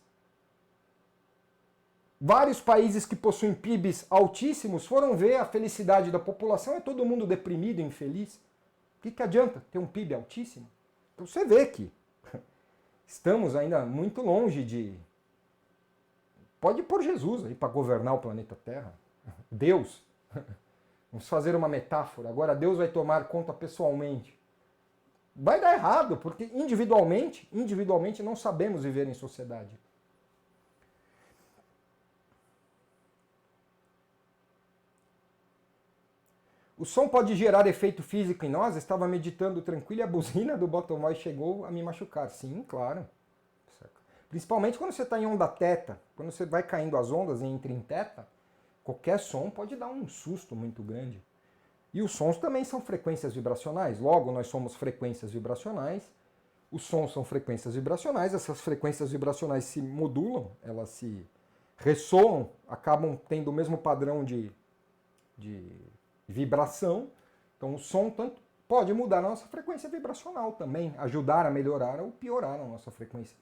Vários países que possuem PIBs altíssimos foram ver a felicidade da população, é todo mundo deprimido e infeliz. O que adianta ter um PIB altíssimo? Então você vê que estamos ainda muito longe de... Pode pôr Jesus aí para governar o planeta Terra. Deus. Vamos fazer uma metáfora. Agora Deus vai tomar conta pessoalmente. Vai dar errado, porque individualmente não sabemos viver em sociedade. O som pode gerar efeito físico em nós? Estava meditando tranquilo e a buzina do bottom voice chegou a me machucar. Sim, claro. Principalmente quando você está em onda teta, quando você vai caindo as ondas e entra em teta, qualquer som pode dar um susto muito grande. E os sons também são frequências vibracionais. Logo, nós somos frequências vibracionais. Os sons são frequências vibracionais. Essas frequências vibracionais se modulam, elas se ressoam, acabam tendo o mesmo padrão de vibração. Então o som tanto pode mudar a nossa frequência vibracional também, ajudar a melhorar ou piorar a nossa frequência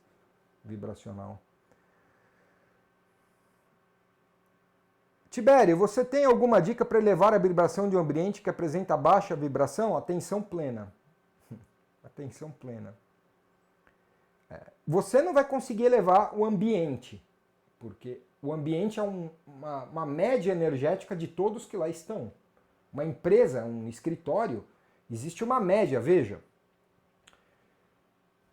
vibracional. Tibério, você tem alguma dica para elevar a vibração de um ambiente que apresenta baixa vibração? Atenção plena. Atenção plena. Você não vai conseguir elevar o ambiente, porque o ambiente é uma média energética de todos que lá estão. Uma empresa, um escritório, existe uma média, veja.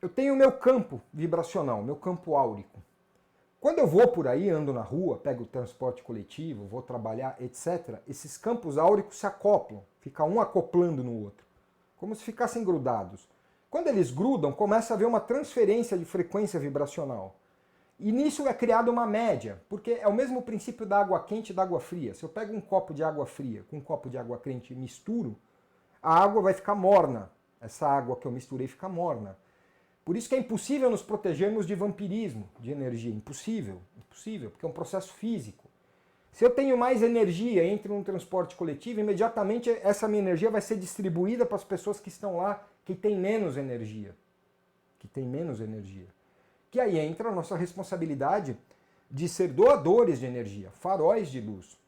Eu tenho o meu campo vibracional, meu campo áurico. Quando eu vou por aí, ando na rua, pego o transporte coletivo, vou trabalhar, etc., esses campos áuricos se acoplam, fica um acoplando no outro, como se ficassem grudados. Quando eles grudam, começa a haver uma transferência de frequência vibracional. E nisso é criada uma média, porque é o mesmo princípio da água quente e da água fria. Se eu pego um copo de água fria com um copo de água quente e misturo, a água vai ficar morna. Essa água que eu misturei fica morna. Por isso que é impossível nos protegermos de vampirismo, de energia. Impossível, impossível, porque é um processo físico. Se eu tenho mais energia, entro num transporte coletivo, imediatamente essa minha energia vai ser distribuída para as pessoas que estão lá, que têm menos energia. Que têm menos energia. Que aí entra a nossa responsabilidade de ser doadores de energia, faróis de luz.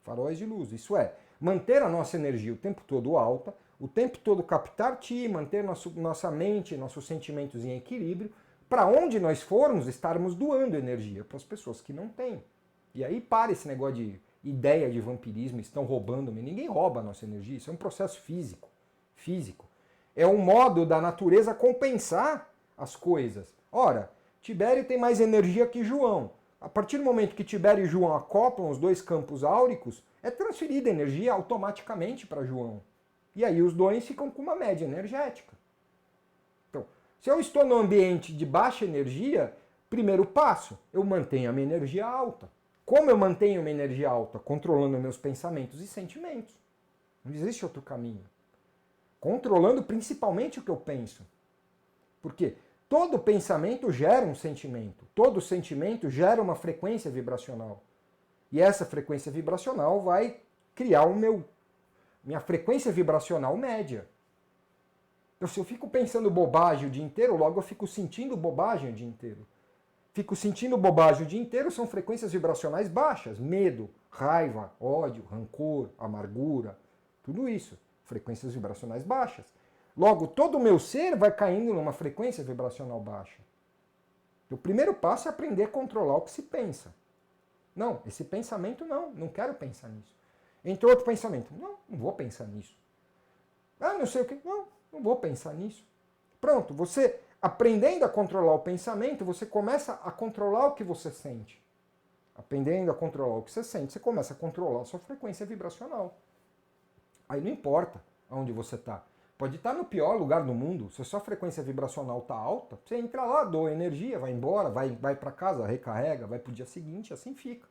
Faróis de luz, isso é, manter a nossa energia o tempo todo alta, o tempo todo captar Ti, manter nossa mente, nossos sentimentos em equilíbrio, para onde nós formos estarmos doando energia para as pessoas que não têm. E aí para esse negócio de ideia de vampirismo, estão roubando-me. Ninguém rouba a nossa energia, isso é um processo físico. Físico. É um modo da natureza compensar as coisas. Ora, Tibério tem mais energia que João. A partir do momento que Tibério e João acoplam os dois campos áuricos, é transferida energia automaticamente para João. E aí os dois ficam com uma média energética. Então, se eu estou num ambiente de baixa energia, primeiro passo, eu mantenho a minha energia alta. Como eu mantenho a minha energia alta? Controlando meus pensamentos e sentimentos. Não existe outro caminho. Controlando principalmente o que eu penso. Porque todo pensamento gera um sentimento. Todo sentimento gera uma frequência vibracional. E essa frequência vibracional vai criar minha frequência vibracional média. Então, se eu fico pensando bobagem o dia inteiro, logo eu fico sentindo bobagem o dia inteiro. Fico sentindo bobagem o dia inteiro, são frequências vibracionais baixas. Medo, raiva, ódio, rancor, amargura, tudo isso. Frequências vibracionais baixas. Logo, todo o meu ser vai caindo numa frequência vibracional baixa. O primeiro passo é aprender a controlar o que se pensa. Não, esse pensamento não quero pensar nisso. Entrou outro pensamento. Não vou pensar nisso. Ah, não sei o que. Não vou pensar nisso. Pronto, você aprendendo a controlar o pensamento, você começa a controlar o que você sente. Aprendendo a controlar o que você sente, você começa a controlar a sua frequência vibracional. Aí não importa onde você está. Pode estar no pior lugar do mundo, se a sua frequência vibracional está alta, você entra lá, doa energia, vai embora, vai para casa, recarrega, vai para o dia seguinte, assim fica.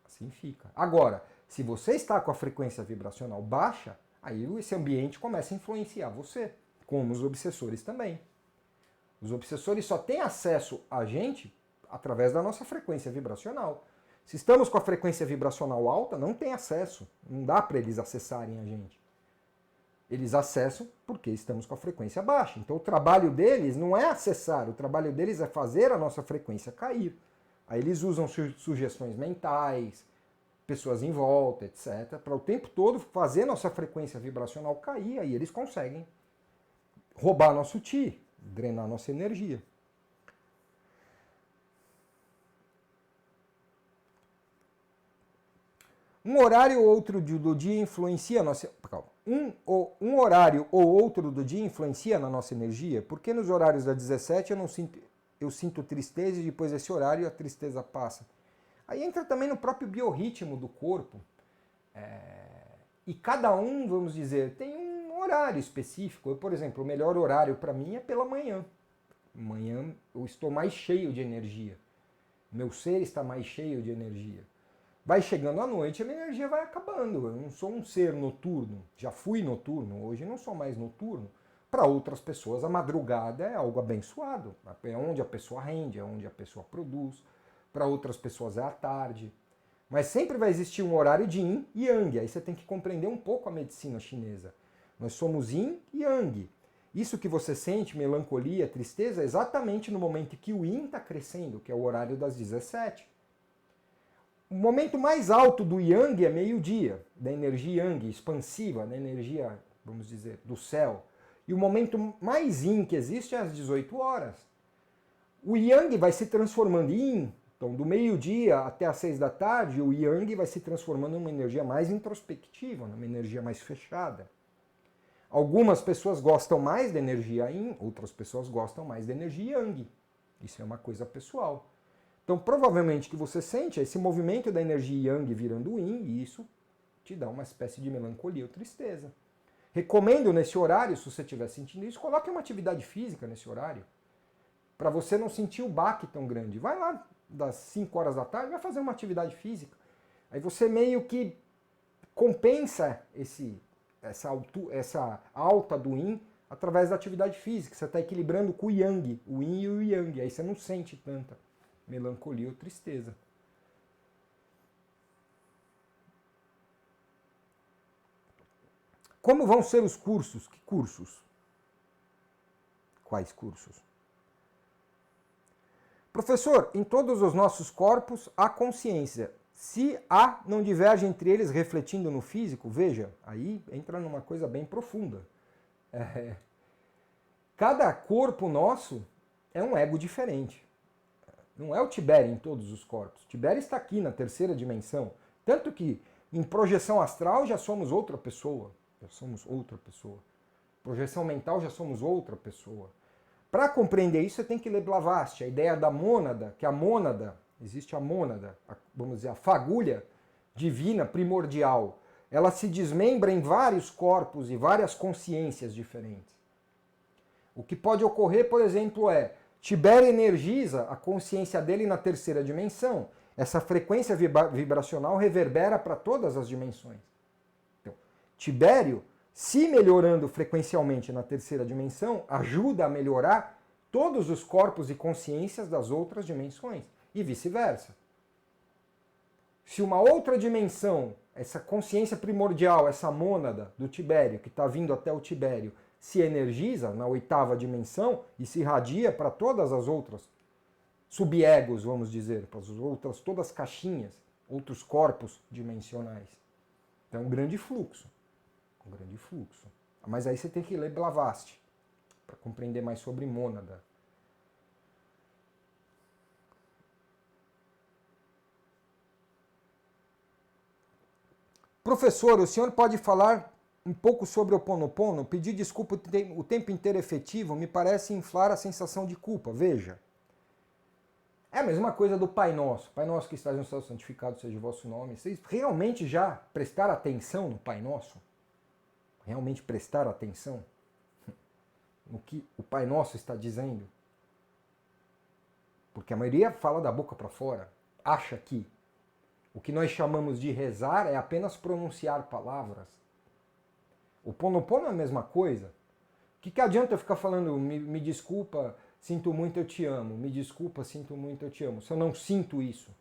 Assim fica. Agora, se você está com a frequência vibracional baixa, aí esse ambiente começa a influenciar você, como os obsessores também. Os obsessores só têm acesso a gente através da nossa frequência vibracional. Se estamos com a frequência vibracional alta, não tem acesso, não dá para eles acessarem a gente. Eles acessam porque estamos com a frequência baixa. Então o trabalho deles não é acessar, o trabalho deles é fazer a nossa frequência cair. Aí eles usam sugestões mentais, pessoas em volta, etc., para o tempo todo fazer nossa frequência vibracional cair, aí eles conseguem roubar nosso Ti, drenar nossa energia. Um horário ou outro do dia influencia a nossa... Calma. Um horário ou outro do dia influencia na nossa energia? Porque nos horários das 17 eu sinto tristeza e depois desse horário a tristeza passa. Aí entra também no próprio biorritmo do corpo. E cada um, vamos dizer, tem um horário específico. Eu, por exemplo, o melhor horário para mim é pela manhã. Amanhã eu estou mais cheio de energia. Meu ser está mais cheio de energia. Vai chegando a noite, a minha energia vai acabando. Eu não sou um ser noturno. Já fui noturno, hoje não sou mais noturno. Para outras pessoas, a madrugada é algo abençoado. É onde a pessoa rende, é onde a pessoa produz. Para outras pessoas é a tarde. Mas sempre vai existir um horário de yin e yang. Aí você tem que compreender um pouco a medicina chinesa. Nós somos yin e yang. Isso que você sente, melancolia, tristeza, é exatamente no momento em que o yin está crescendo, que é o horário das 17. O momento mais alto do yang é meio-dia, da energia yang, expansiva, da energia, vamos dizer, do céu. E o momento mais yin que existe é às 18 horas. O yang vai se transformando em yin. Então, do meio-dia até às 6 da tarde, o yang vai se transformando em uma energia mais introspectiva, numa energia mais fechada. Algumas pessoas gostam mais da energia yin, outras pessoas gostam mais da energia yang. Isso é uma coisa pessoal. Então, provavelmente o que você sente é esse movimento da energia yang virando yin, e isso te dá uma espécie de melancolia ou tristeza. Recomendo nesse horário, se você estiver sentindo isso, coloque uma atividade física nesse horário, para você não sentir o baque tão grande. Vai lá das 5 horas da tarde, vai fazer uma atividade física. Aí você meio que compensa essa alta do yin através da atividade física. Você está equilibrando com o yang, o yin e o yang. Aí você não sente tanta melancolia ou tristeza. Como vão ser os cursos? Que cursos? Quais cursos? Professor, em todos os nossos corpos há consciência. Se há, não diverge entre eles refletindo no físico? Veja, aí entra numa coisa bem profunda. Cada corpo nosso é um ego diferente. Não é o Tibério em todos os corpos. O Tibério está aqui na terceira dimensão. Tanto que em projeção astral já somos outra pessoa. Já somos outra pessoa. Projeção mental já somos outra pessoa. Para compreender isso, você tem que ler Blavatsky, a ideia da mônada, que a mônada, existe a mônada, vamos dizer, a fagulha divina primordial. Ela se desmembra em vários corpos e várias consciências diferentes. O que pode ocorrer, por exemplo, é Tibério energiza a consciência dele na terceira dimensão. Essa frequência vibracional reverbera para todas as dimensões. Então, Tibério, se melhorando frequencialmente na terceira dimensão, ajuda a melhorar todos os corpos e consciências das outras dimensões. E vice-versa. Se uma outra dimensão, essa consciência primordial, essa mônada do Tibério, que está vindo até o Tibério, se energiza na oitava dimensão e se irradia para todas as outras subegos, vamos dizer, para as outras, todas as caixinhas, outros corpos dimensionais. Então é um grande fluxo. Um grande fluxo. Mas aí você tem que ler Blavatsky para compreender mais sobre mônada. Professor, o senhor pode falar um pouco sobre o Ho Oponopono? Pedir desculpa o tempo inteiro efetivo me parece inflar a sensação de culpa. Veja. É a mesma coisa do Pai Nosso. Pai Nosso que estás no céu, santificado seja o vosso nome. Vocês realmente já prestaram atenção no Pai Nosso? Realmente prestar atenção no que o Pai Nosso está dizendo? Porque a maioria fala da boca para fora, acha que o que nós chamamos de rezar é apenas pronunciar palavras. O Ho Oponopono é a mesma coisa. O que adianta eu ficar falando, me desculpa, sinto muito, eu te amo, me desculpa, sinto muito, eu te amo, se eu não sinto isso?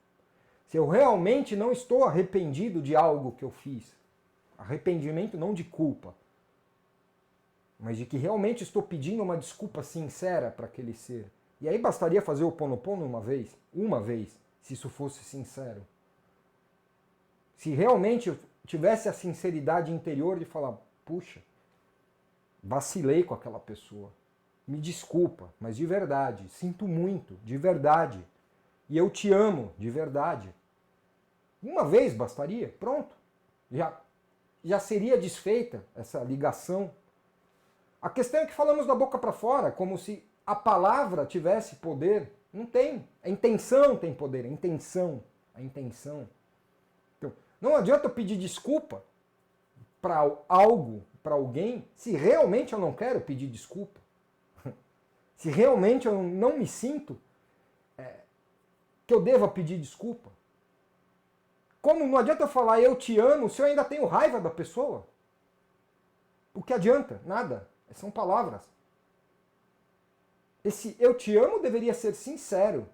Se eu realmente não estou arrependido de algo que eu fiz? Arrependimento não de culpa, mas de que realmente estou pedindo uma desculpa sincera para aquele ser. E aí bastaria fazer o Ho Oponopono uma vez, se isso fosse sincero. Se realmente eu tivesse a sinceridade interior de falar, puxa, vacilei com aquela pessoa, me desculpa, mas de verdade, sinto muito, de verdade, e eu te amo, de verdade. Uma vez bastaria, pronto, já seria desfeita essa ligação. A questão é que falamos da boca para fora, como se a palavra tivesse poder. Não tem. A intenção tem poder, a intenção. Então, não adianta eu pedir desculpa para algo, para alguém, se realmente eu não quero pedir desculpa. Se realmente eu não me sinto que eu deva pedir desculpa. Como não adianta eu falar eu te amo se eu ainda tenho raiva da pessoa? O que adianta? Nada. São palavras. Esse eu te amo deveria ser sincero.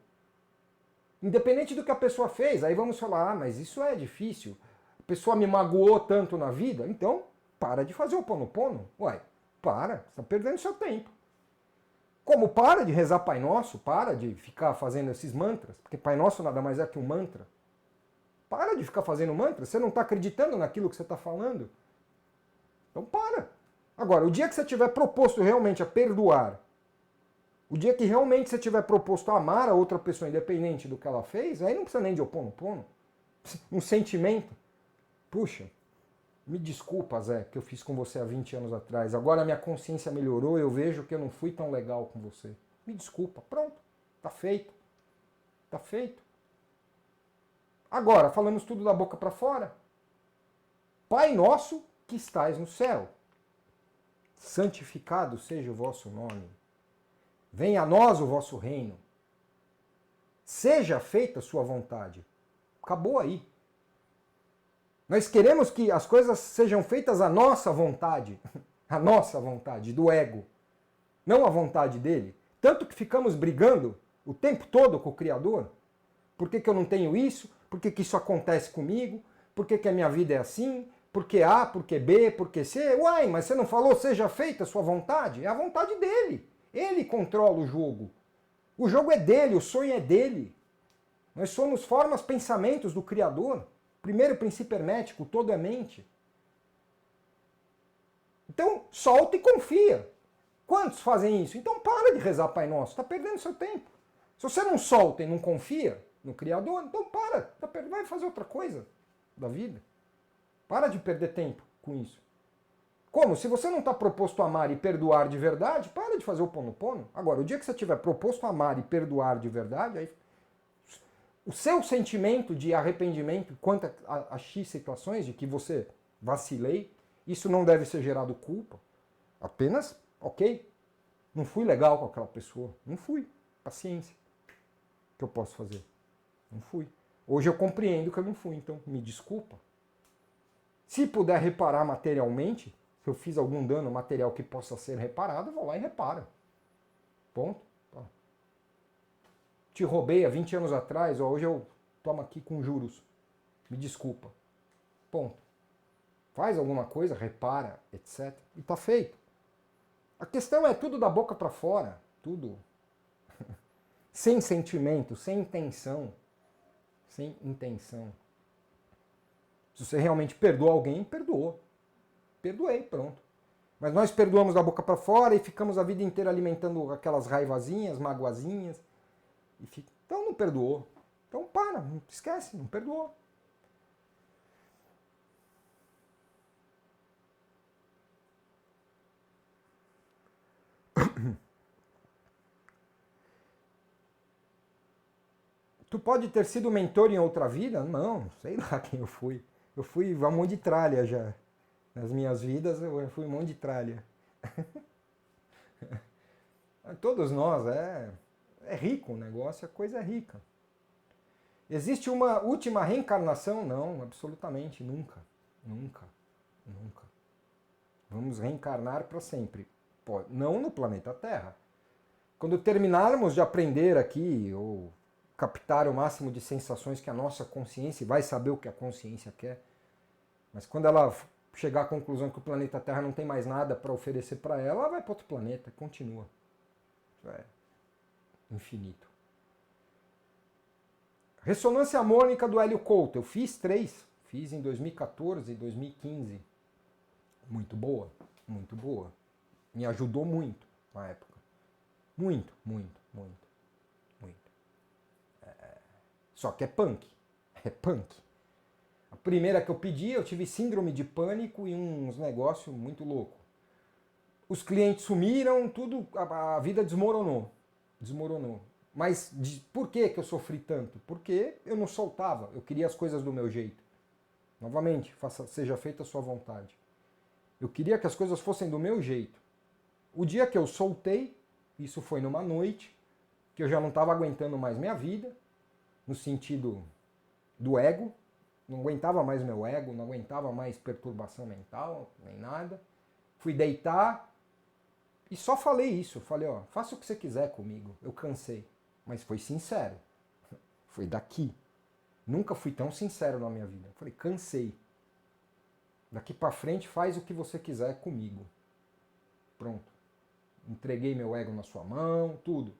Independente do que a pessoa fez. Aí vamos falar, mas isso é difícil. A pessoa me magoou tanto na vida. Então, para de fazer o ponopono. Uai, para. Você está perdendo seu tempo. Como para de rezar Pai Nosso, para de ficar fazendo esses mantras. Porque Pai Nosso nada mais é que um mantra. Para de ficar fazendo mantra. Você não está acreditando naquilo que você está falando. Então para. Agora, o dia que você tiver proposto realmente a perdoar, o dia que realmente você tiver proposto a amar a outra pessoa independente do que ela fez, aí não precisa nem de Ho'oponopono. Um sentimento. Puxa, me desculpa, Zé, que eu fiz com você há 20 anos atrás. Agora a minha consciência melhorou, eu vejo que eu não fui tão legal com você. Me desculpa. Pronto. Tá feito. Tá feito. Agora, falamos tudo da boca para fora. Pai nosso que estais no céu, santificado seja o vosso nome. Venha a nós o vosso reino. Seja feita a sua vontade. Acabou aí. Nós queremos que as coisas sejam feitas à nossa vontade. A nossa vontade, do ego. Não a vontade dele. Tanto que ficamos brigando o tempo todo com o Criador. Por que eu não tenho isso? Por que isso acontece comigo? Por que a minha vida é assim? Por que A? Por que B? Por que C? Uai, mas você não falou seja feita a sua vontade? É a vontade dele. Ele controla o jogo. O jogo é dele, o sonho é dele. Nós somos formas, pensamentos do Criador. Primeiro princípio hermético, todo é mente. Então, solta e confia. Quantos fazem isso? Então para de rezar Pai Nosso, está perdendo seu tempo. Se você não solta e não confia no Criador, então para, vai fazer outra coisa da vida. Para de perder tempo com isso. Como? Se você não está proposto a amar e perdoar de verdade, para de fazer o Ho'oponopono. Agora, o dia que você tiver proposto a amar e perdoar de verdade, aí o seu sentimento de arrependimento quanto a X situações de que você vacilei, isso não deve ser gerado culpa. Apenas, ok, não fui legal com aquela pessoa. Não fui. Paciência. O que eu posso fazer? Não fui. Hoje eu compreendo que eu não fui, então me desculpa. Se puder reparar materialmente, se eu fiz algum dano material que possa ser reparado, eu vou lá e reparo. Ponto. Tá. Te roubei há 20 anos atrás, hoje eu tomo aqui com juros. Me desculpa. Ponto. Faz alguma coisa, repara, etc. E tá feito. A questão é tudo da boca para fora. Tudo. Sem sentimento, sem intenção. Sem intenção. Se você realmente perdoa alguém, perdoou. Perdoei, pronto. Mas nós perdoamos da boca para fora e ficamos a vida inteira alimentando aquelas raivazinhas, magoazinhas. Então não perdoou. Então para, não esquece, não perdoou. Tu pode ter sido mentor em outra vida? Não, sei lá quem eu fui. Eu fui um monte de tralha já. Nas minhas vidas eu fui um monte de tralha. Todos nós, é rico o negócio, a coisa é rica. Existe uma última reencarnação? Não, absolutamente, nunca. Nunca, nunca. Vamos reencarnar para sempre. Não no planeta Terra. Quando terminarmos de aprender aqui, ou captar o máximo de sensações que a nossa consciência, vai saber o que a consciência quer, mas quando ela chegar à conclusão que o planeta Terra não tem mais nada para oferecer para ela, ela vai para outro planeta, continua. Isso é infinito. Ressonância harmônica do Hélio Couto. Eu fiz 3. Fiz em 2014 e 2015. Muito boa, muito boa. Me ajudou muito na época. Muito, muito, muito, muito. Só que é punk. É punk. A primeira que eu pedi, eu tive síndrome de pânico e uns negócios muito loucos. Os clientes sumiram, tudo, a vida desmoronou. Desmoronou. Mas por que eu sofri tanto? Porque eu não soltava, eu queria as coisas do meu jeito. Novamente, seja feita a sua vontade. Eu queria que as coisas fossem do meu jeito. O dia que eu soltei, isso foi numa noite, que eu já não estava aguentando mais minha vida, no sentido do ego, não aguentava mais meu ego, não aguentava mais perturbação mental, nem nada. Fui deitar e só falei isso. Falei, ó, faça o que você quiser comigo. Eu cansei. Mas foi sincero. Foi daqui. Nunca fui tão sincero na minha vida. Falei, cansei. Daqui pra frente faz o que você quiser comigo. Pronto. Entreguei meu ego na sua mão, tudo.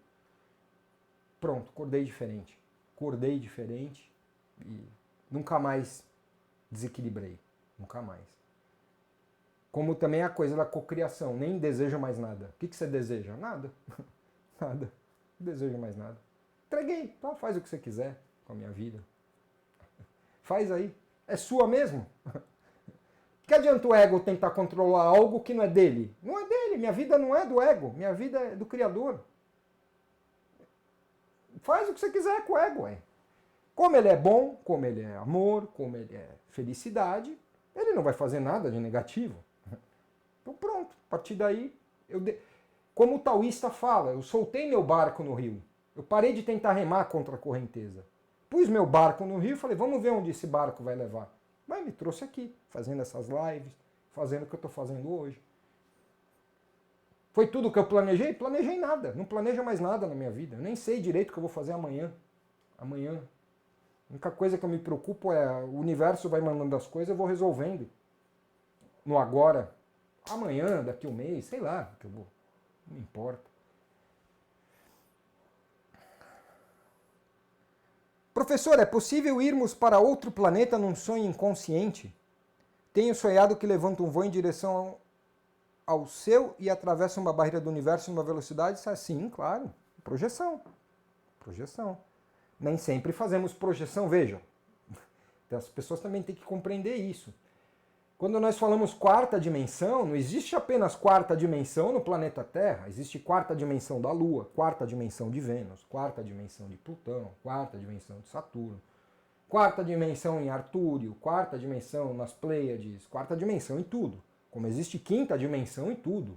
Pronto, acordei diferente. Acordei diferente e nunca mais desequilibrei. Nunca mais. Como também a coisa da cocriação. Nem desejo mais nada. O que você deseja? Nada. Nada. Não desejo mais nada. Entreguei. Então faz o que você quiser com a minha vida. Faz aí. É sua mesmo. Que adianta o ego tentar controlar algo que não é dele? Não é dele. Minha vida não é do ego. Minha vida é do Criador. Faz o que você quiser com o ego, ué. Como ele é bom, como ele é amor, como ele é felicidade, ele não vai fazer nada de negativo. Então pronto, a partir daí, como o taoísta fala, eu soltei meu barco no rio. Eu parei de tentar remar contra a correnteza. Pus meu barco no rio e falei, vamos ver onde esse barco vai levar. Mas me trouxe aqui, fazendo essas lives, fazendo o que eu estou fazendo hoje. Foi tudo o que eu planejei? Planejei nada. Não planejo mais nada na minha vida. Eu nem sei direito o que eu vou fazer amanhã. Amanhã. A única coisa que eu me preocupo é o universo vai mandando as coisas, eu vou resolvendo. No agora. Amanhã, daqui a um mês, sei lá. Que eu vou. Não importa. Professor, é possível irmos para outro planeta num sonho inconsciente? Tenho sonhado que levanto um voo em direção ao seu e atravessa uma barreira do universo numa velocidade? Sim, claro. Projeção. Projeção. Nem sempre fazemos projeção, vejam. Então, as pessoas também têm que compreender isso. Quando nós falamos quarta dimensão, não existe apenas quarta dimensão no planeta Terra. Existe quarta dimensão da Lua, quarta dimensão de Vênus, quarta dimensão de Plutão, quarta dimensão de Saturno, quarta dimensão em Artúrio, quarta dimensão nas Pleiades, quarta dimensão em tudo. Como existe quinta dimensão em tudo.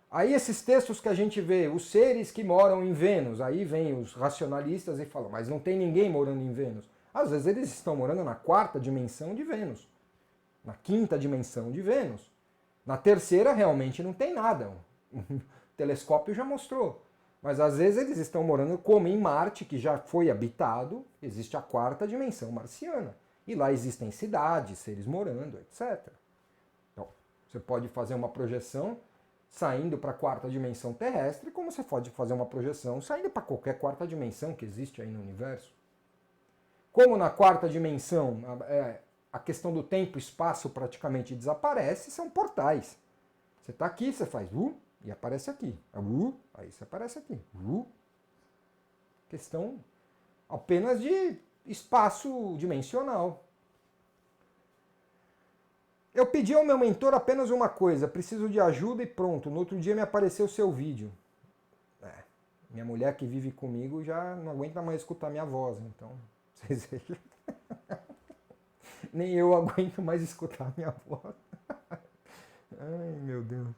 Aí esses textos que a gente vê, os seres que moram em Vênus, aí vem os racionalistas e falam, mas não tem ninguém morando em Vênus. Às vezes eles estão morando na quarta dimensão de Vênus, na quinta dimensão de Vênus. Na terceira realmente não tem nada, o telescópio já mostrou. Mas às vezes eles estão morando como em Marte, que já foi habitado, existe a quarta dimensão marciana. E lá existem cidades, seres morando, etc. Então, você pode fazer uma projeção saindo para a quarta dimensão terrestre, como você pode fazer uma projeção saindo para qualquer quarta dimensão que existe aí no universo. Como na quarta dimensão a questão do tempo e espaço praticamente desaparece, são portais. Você está aqui, você faz e aparece aqui. Aí você aparece aqui. Questão apenas de espaço dimensional. Eu pedi ao meu mentor apenas uma coisa, preciso de ajuda e pronto. No outro dia me apareceu o seu vídeo. Minha mulher que vive comigo já não aguenta mais escutar minha voz, então vocês vejam. Nem eu aguento mais escutar minha voz. Ai, meu Deus.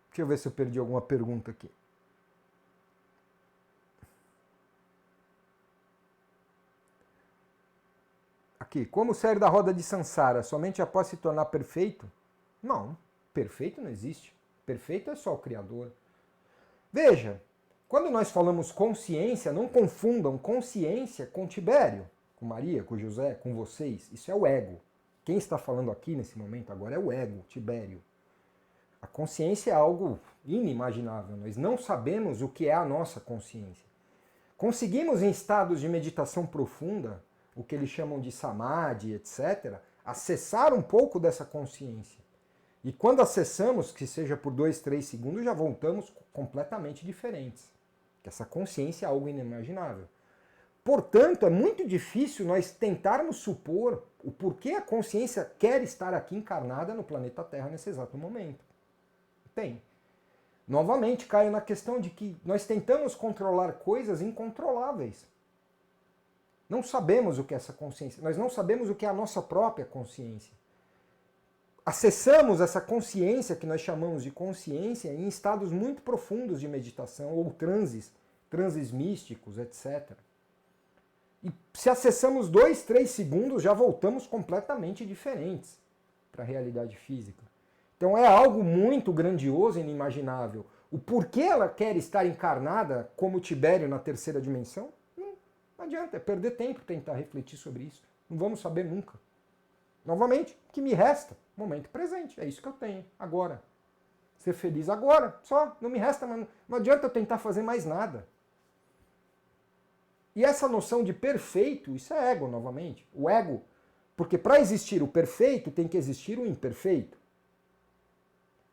Deixa eu ver se eu perdi alguma pergunta aqui. Aqui, como sair da roda de Sansara? Somente após se tornar perfeito? Não, perfeito não existe. Perfeito é só o Criador. Veja, quando nós falamos consciência, não confundam consciência com Tibério, com Maria, com José, com vocês. Isso é o ego. Quem está falando aqui nesse momento agora é o ego, Tibério. A consciência é algo inimaginável. Nós não sabemos o que é a nossa consciência. Conseguimos em estados de meditação profunda, o que eles chamam de samadhi, etc., acessar um pouco dessa consciência. E quando acessamos, que seja por 2, 3 segundos, já voltamos completamente diferentes. Que essa consciência é algo inimaginável. Portanto, é muito difícil nós tentarmos supor o porquê a consciência quer estar aqui encarnada no planeta Terra nesse exato momento. Tem. Novamente, caio na questão de que nós tentamos controlar coisas incontroláveis. Não sabemos o que é essa consciência, nós não sabemos o que é a nossa própria consciência. acessamos essa consciência que nós chamamos de consciência em estados muito profundos de meditação ou transes místicos, etc. E se acessamos 2, 3 segundos, já voltamos completamente diferentes para a realidade física. Então é algo muito grandioso e inimaginável. O porquê ela quer estar encarnada como Tibério na terceira dimensão? Não adianta, é perder tempo tentar refletir sobre isso. Não vamos saber nunca. Novamente, o que me resta? Momento presente. É isso que eu tenho, agora. Ser feliz agora, só. Não me resta, não adianta eu tentar fazer mais nada. E essa noção de perfeito, isso é ego, novamente. O ego, porque para existir o perfeito, tem que existir o imperfeito.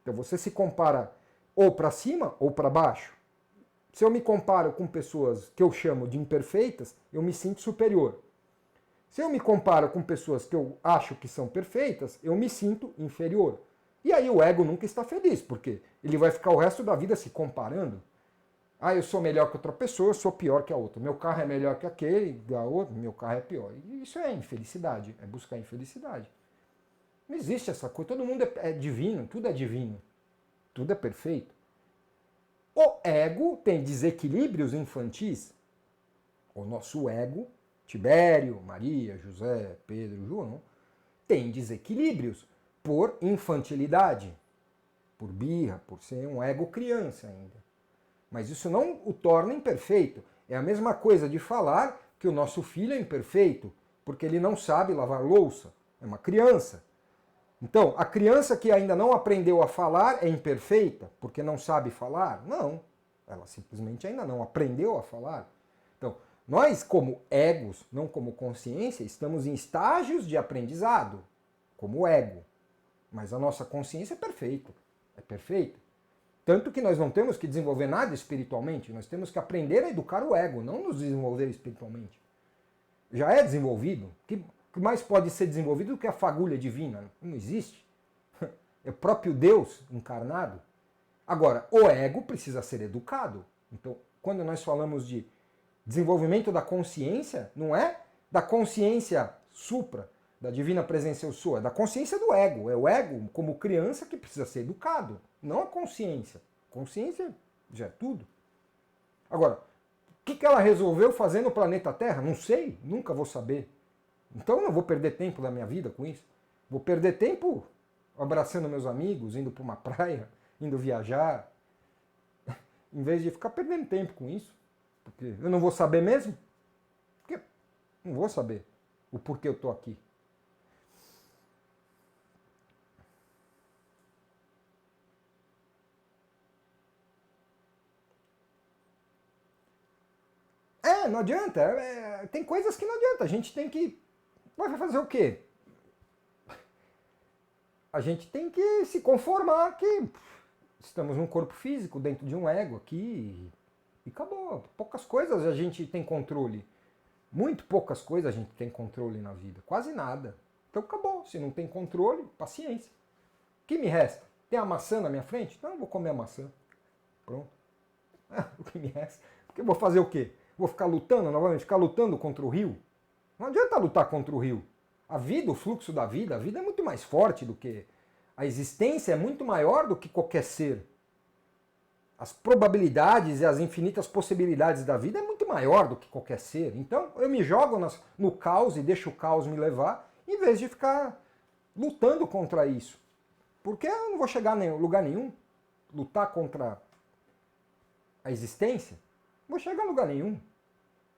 Então você se compara ou para cima ou para baixo. Se eu me comparo com pessoas que eu chamo de imperfeitas, eu me sinto superior. Se eu me comparo com pessoas que eu acho que são perfeitas, eu me sinto inferior. E aí o ego nunca está feliz, porque ele vai ficar o resto da vida se comparando. Ah, eu sou melhor que outra pessoa, eu sou pior que a outra. Meu carro é melhor que aquele, da outra, meu carro é pior. E isso é infelicidade, é buscar infelicidade. Não existe essa coisa, todo mundo é divino, tudo é perfeito. O ego tem desequilíbrios infantis. O nosso ego, Tibério, Maria, José, Pedro, João, tem desequilíbrios por infantilidade, por birra, por ser um ego criança ainda. Mas isso não o torna imperfeito. É a mesma coisa de falar que o nosso filho é imperfeito, porque ele não sabe lavar louça. É uma criança. Então, a criança que ainda não aprendeu a falar é imperfeita porque não sabe falar? Não. Ela simplesmente ainda não aprendeu a falar. Então, nós, como egos, não como consciência, estamos em estágios de aprendizado, como ego. Mas a nossa consciência é perfeita. É perfeita. Tanto que nós não temos que desenvolver nada espiritualmente, nós temos que aprender a educar o ego, não nos desenvolver espiritualmente. Já é desenvolvido. O que mais pode ser desenvolvido do que a fagulha divina? Não existe. É o próprio Deus encarnado. Agora, o ego precisa ser educado. Então, quando nós falamos de desenvolvimento da consciência, não é da consciência supra, da divina presença eu sou, é da consciência do ego. É o ego, como criança, que precisa ser educado, não a consciência. Consciência já é tudo. Agora, o que ela resolveu fazer no planeta Terra? Não sei, nunca vou saber. Então eu não vou perder tempo da minha vida com isso. Vou perder tempo abraçando meus amigos, indo para uma praia, indo viajar, em vez de ficar perdendo tempo com isso. Porque eu não vou saber mesmo. Porque não vou saber o porquê eu estou aqui. Não adianta. Tem coisas que não adianta. A gente tem que... Vai fazer o quê? A gente tem que se conformar que estamos num corpo físico, dentro de um ego aqui, e acabou. Poucas coisas a gente tem controle. Muito poucas coisas a gente tem controle na vida. Quase nada. Então acabou. Se não tem controle, paciência. O que me resta? Tem a maçã na minha frente? Não, eu vou comer a maçã. Pronto. O que me resta? Porque eu vou fazer o quê? Vou ficar lutando novamente? Ficar lutando contra o rio? Não adianta lutar contra o rio. A vida, o fluxo da vida, a vida é muito mais forte do que... A existência é muito maior do que qualquer ser. As probabilidades e as infinitas possibilidades da vida é muito maior do que qualquer ser. Então eu me jogo no caos e deixo o caos me levar, em vez de ficar lutando contra isso. Porque eu não vou chegar em lugar nenhum. Lutar contra a existência, não vou chegar em lugar nenhum.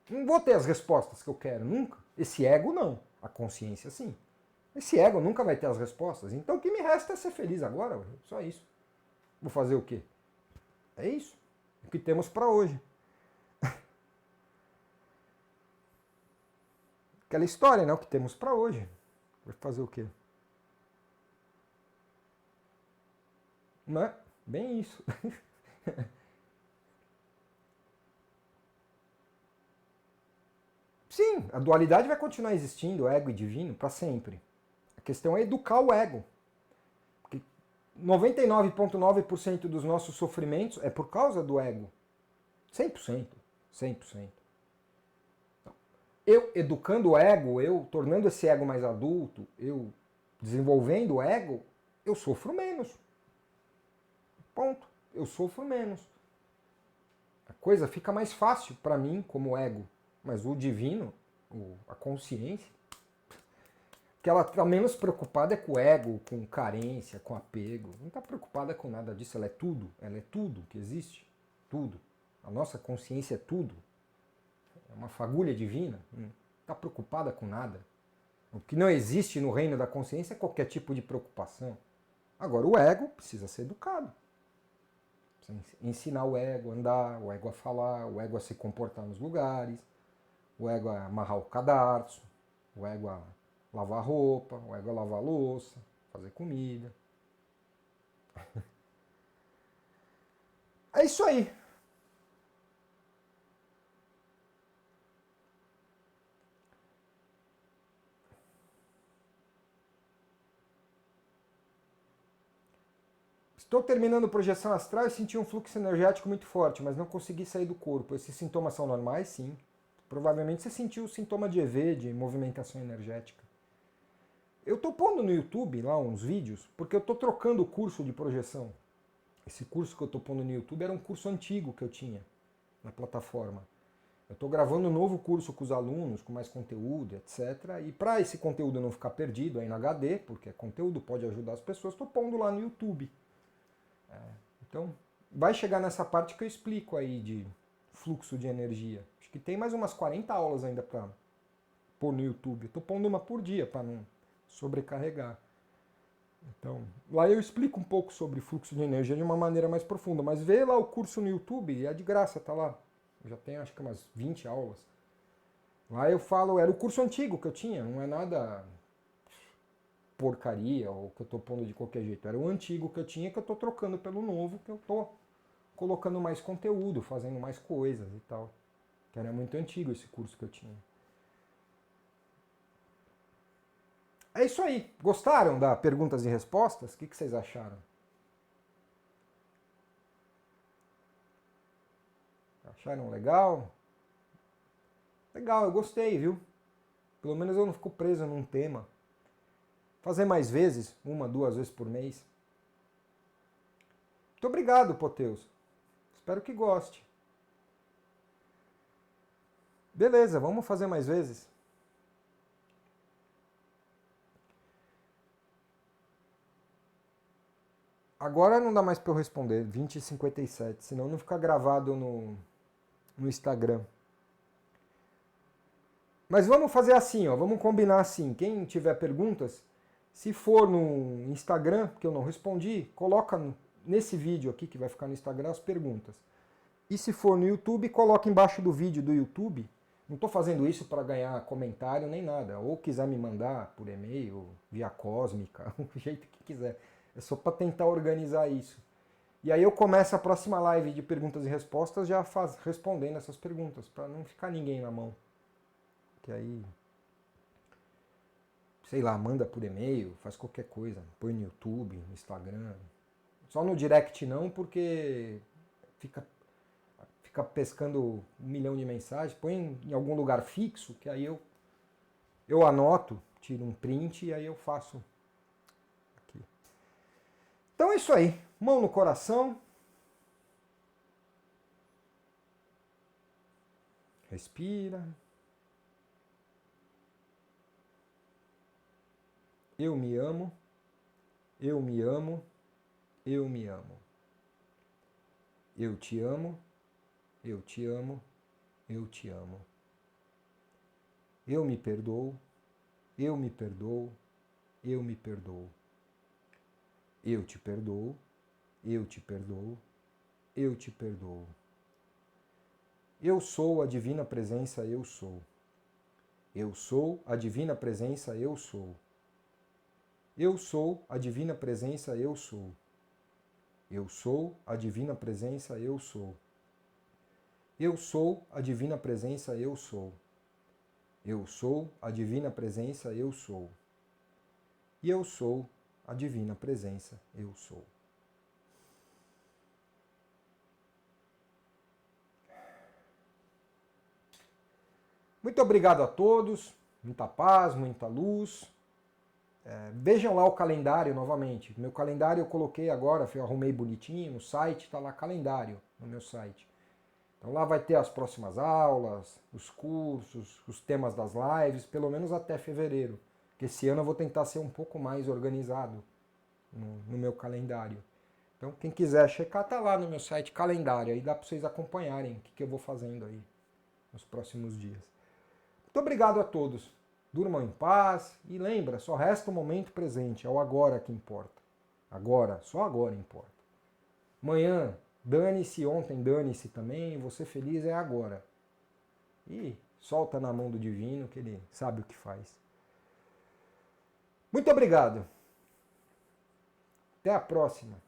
Não vou ter as respostas que eu quero, nunca. Esse ego não, a consciência sim. Esse ego nunca vai ter as respostas. Então o que me resta é ser feliz agora, só isso. Vou fazer o quê? É isso. É o que temos para hoje. Aquela história, né? O que temos para hoje. Vai fazer o quê? Não é? Bem isso. Sim, a dualidade vai continuar existindo, ego e divino, para sempre. A questão é educar o ego. Porque 99,9% dos nossos sofrimentos é por causa do ego. 100%. 100%. Então, eu educando o ego, eu tornando esse ego mais adulto, eu desenvolvendo o ego, eu sofro menos. Ponto. Eu sofro menos. A coisa fica mais fácil para mim como ego. Mas o divino, a consciência, que ela está menos preocupada é com o ego, com carência, com apego. Não está preocupada com nada disso. Ela é tudo que existe. Tudo. A nossa consciência é tudo. É uma fagulha divina. Não está preocupada com nada. O que não existe no reino da consciência é qualquer tipo de preocupação. Agora, o ego precisa ser educado. Precisa ensinar o ego a andar, o ego a falar, o ego a se comportar nos lugares, o ego a amarrar o cadarço, o ego a lavar roupa, o ego a lavar louça, fazer comida. É isso aí. Estou terminando projeção astral e senti um fluxo energético muito forte, mas não consegui sair do corpo. Esses sintomas são normais? Sim. Provavelmente você sentiu o sintoma de EV, de movimentação energética. Eu estou pondo no YouTube lá uns vídeos, porque eu estou trocando o curso de projeção. Esse curso que eu estou pondo no YouTube era um curso antigo que eu tinha na plataforma. Eu estou gravando um novo curso com os alunos, com mais conteúdo, etc. E para esse conteúdo não ficar perdido aí na HD, porque conteúdo pode ajudar as pessoas, estou pondo lá no YouTube. Então, vai chegar nessa parte que eu explico aí de fluxo de energia. Acho que tem mais umas 40 aulas ainda para pôr no YouTube. Estou pondo uma por dia para não sobrecarregar. Então, lá eu explico um pouco sobre fluxo de energia de uma maneira mais profunda. Mas vê lá o curso no YouTube, é de graça, tá lá. Eu já tenho acho que umas 20 aulas. Lá eu falo, era o curso antigo que eu tinha, não é nada porcaria ou que eu tô pondo de qualquer jeito. Era o antigo que eu tinha que eu tô trocando pelo novo, que eu tô colocando mais conteúdo, fazendo mais coisas e tal. Que era muito antigo esse curso que eu tinha. É isso aí. Gostaram da perguntas e respostas? O que vocês acharam? Acharam legal? Legal, eu gostei, viu? Pelo menos eu não fico preso num tema. Fazer mais vezes, 1, 2 vezes por mês. Muito obrigado, Poteus. Espero que goste. Beleza, vamos fazer mais vezes. Agora não dá mais para eu responder, 20h57, senão não fica gravado no Instagram. Mas vamos fazer assim, ó, vamos combinar assim. Quem tiver perguntas, se for no Instagram, que eu não respondi, coloca nesse vídeo aqui que vai ficar no Instagram as perguntas. E se for no YouTube, coloca embaixo do vídeo do YouTube. Não estou fazendo isso para ganhar comentário nem nada. Ou quiser me mandar por e-mail, via cósmica, do jeito que quiser. É só para tentar organizar isso. E aí eu começo a próxima live de perguntas e respostas já respondendo essas perguntas, para não ficar ninguém na mão. Que aí, sei lá, manda por e-mail, faz qualquer coisa, põe no YouTube, no Instagram. Só no direct não, porque fica pescando 1 milhão de mensagens. Põe em algum lugar fixo, que aí eu anoto, tiro um print e aí eu faço aqui. Então é isso aí. Mão no coração. Respira. Eu me amo. Eu me amo. Eu me amo. Eu te amo. Eu te amo. Eu te amo. Eu me perdoo. Eu me perdoo. Eu me perdoo. Eu te perdoo. Eu te perdoo. Eu te perdoo. Eu sou a divina presença, eu sou. Eu sou a divina presença, eu sou. Eu sou a divina presença, eu sou. Eu sou a divina presença, eu sou. Eu sou a divina presença, eu sou. Eu sou a divina presença, eu sou. E eu sou a divina presença, eu sou. Muito obrigado a todos. Muita paz, muita luz. Vejam lá o calendário novamente. Meu calendário eu coloquei agora, eu arrumei bonitinho no site, está lá calendário no meu site. Então lá vai ter as próximas aulas, os cursos, os temas das lives, pelo menos até fevereiro. Porque esse ano eu vou tentar ser um pouco mais organizado no meu calendário. Então quem quiser checar, tá lá no meu site calendário. Aí dá para vocês acompanharem o que eu vou fazendo aí nos próximos dias. Muito obrigado a todos. Durmam em paz e lembra, só resta o momento presente, é o agora que importa. Agora, só agora importa. Amanhã, dane-se, ontem dane-se também, você feliz é agora. E solta na mão do divino que ele sabe o que faz. Muito obrigado. Até a próxima.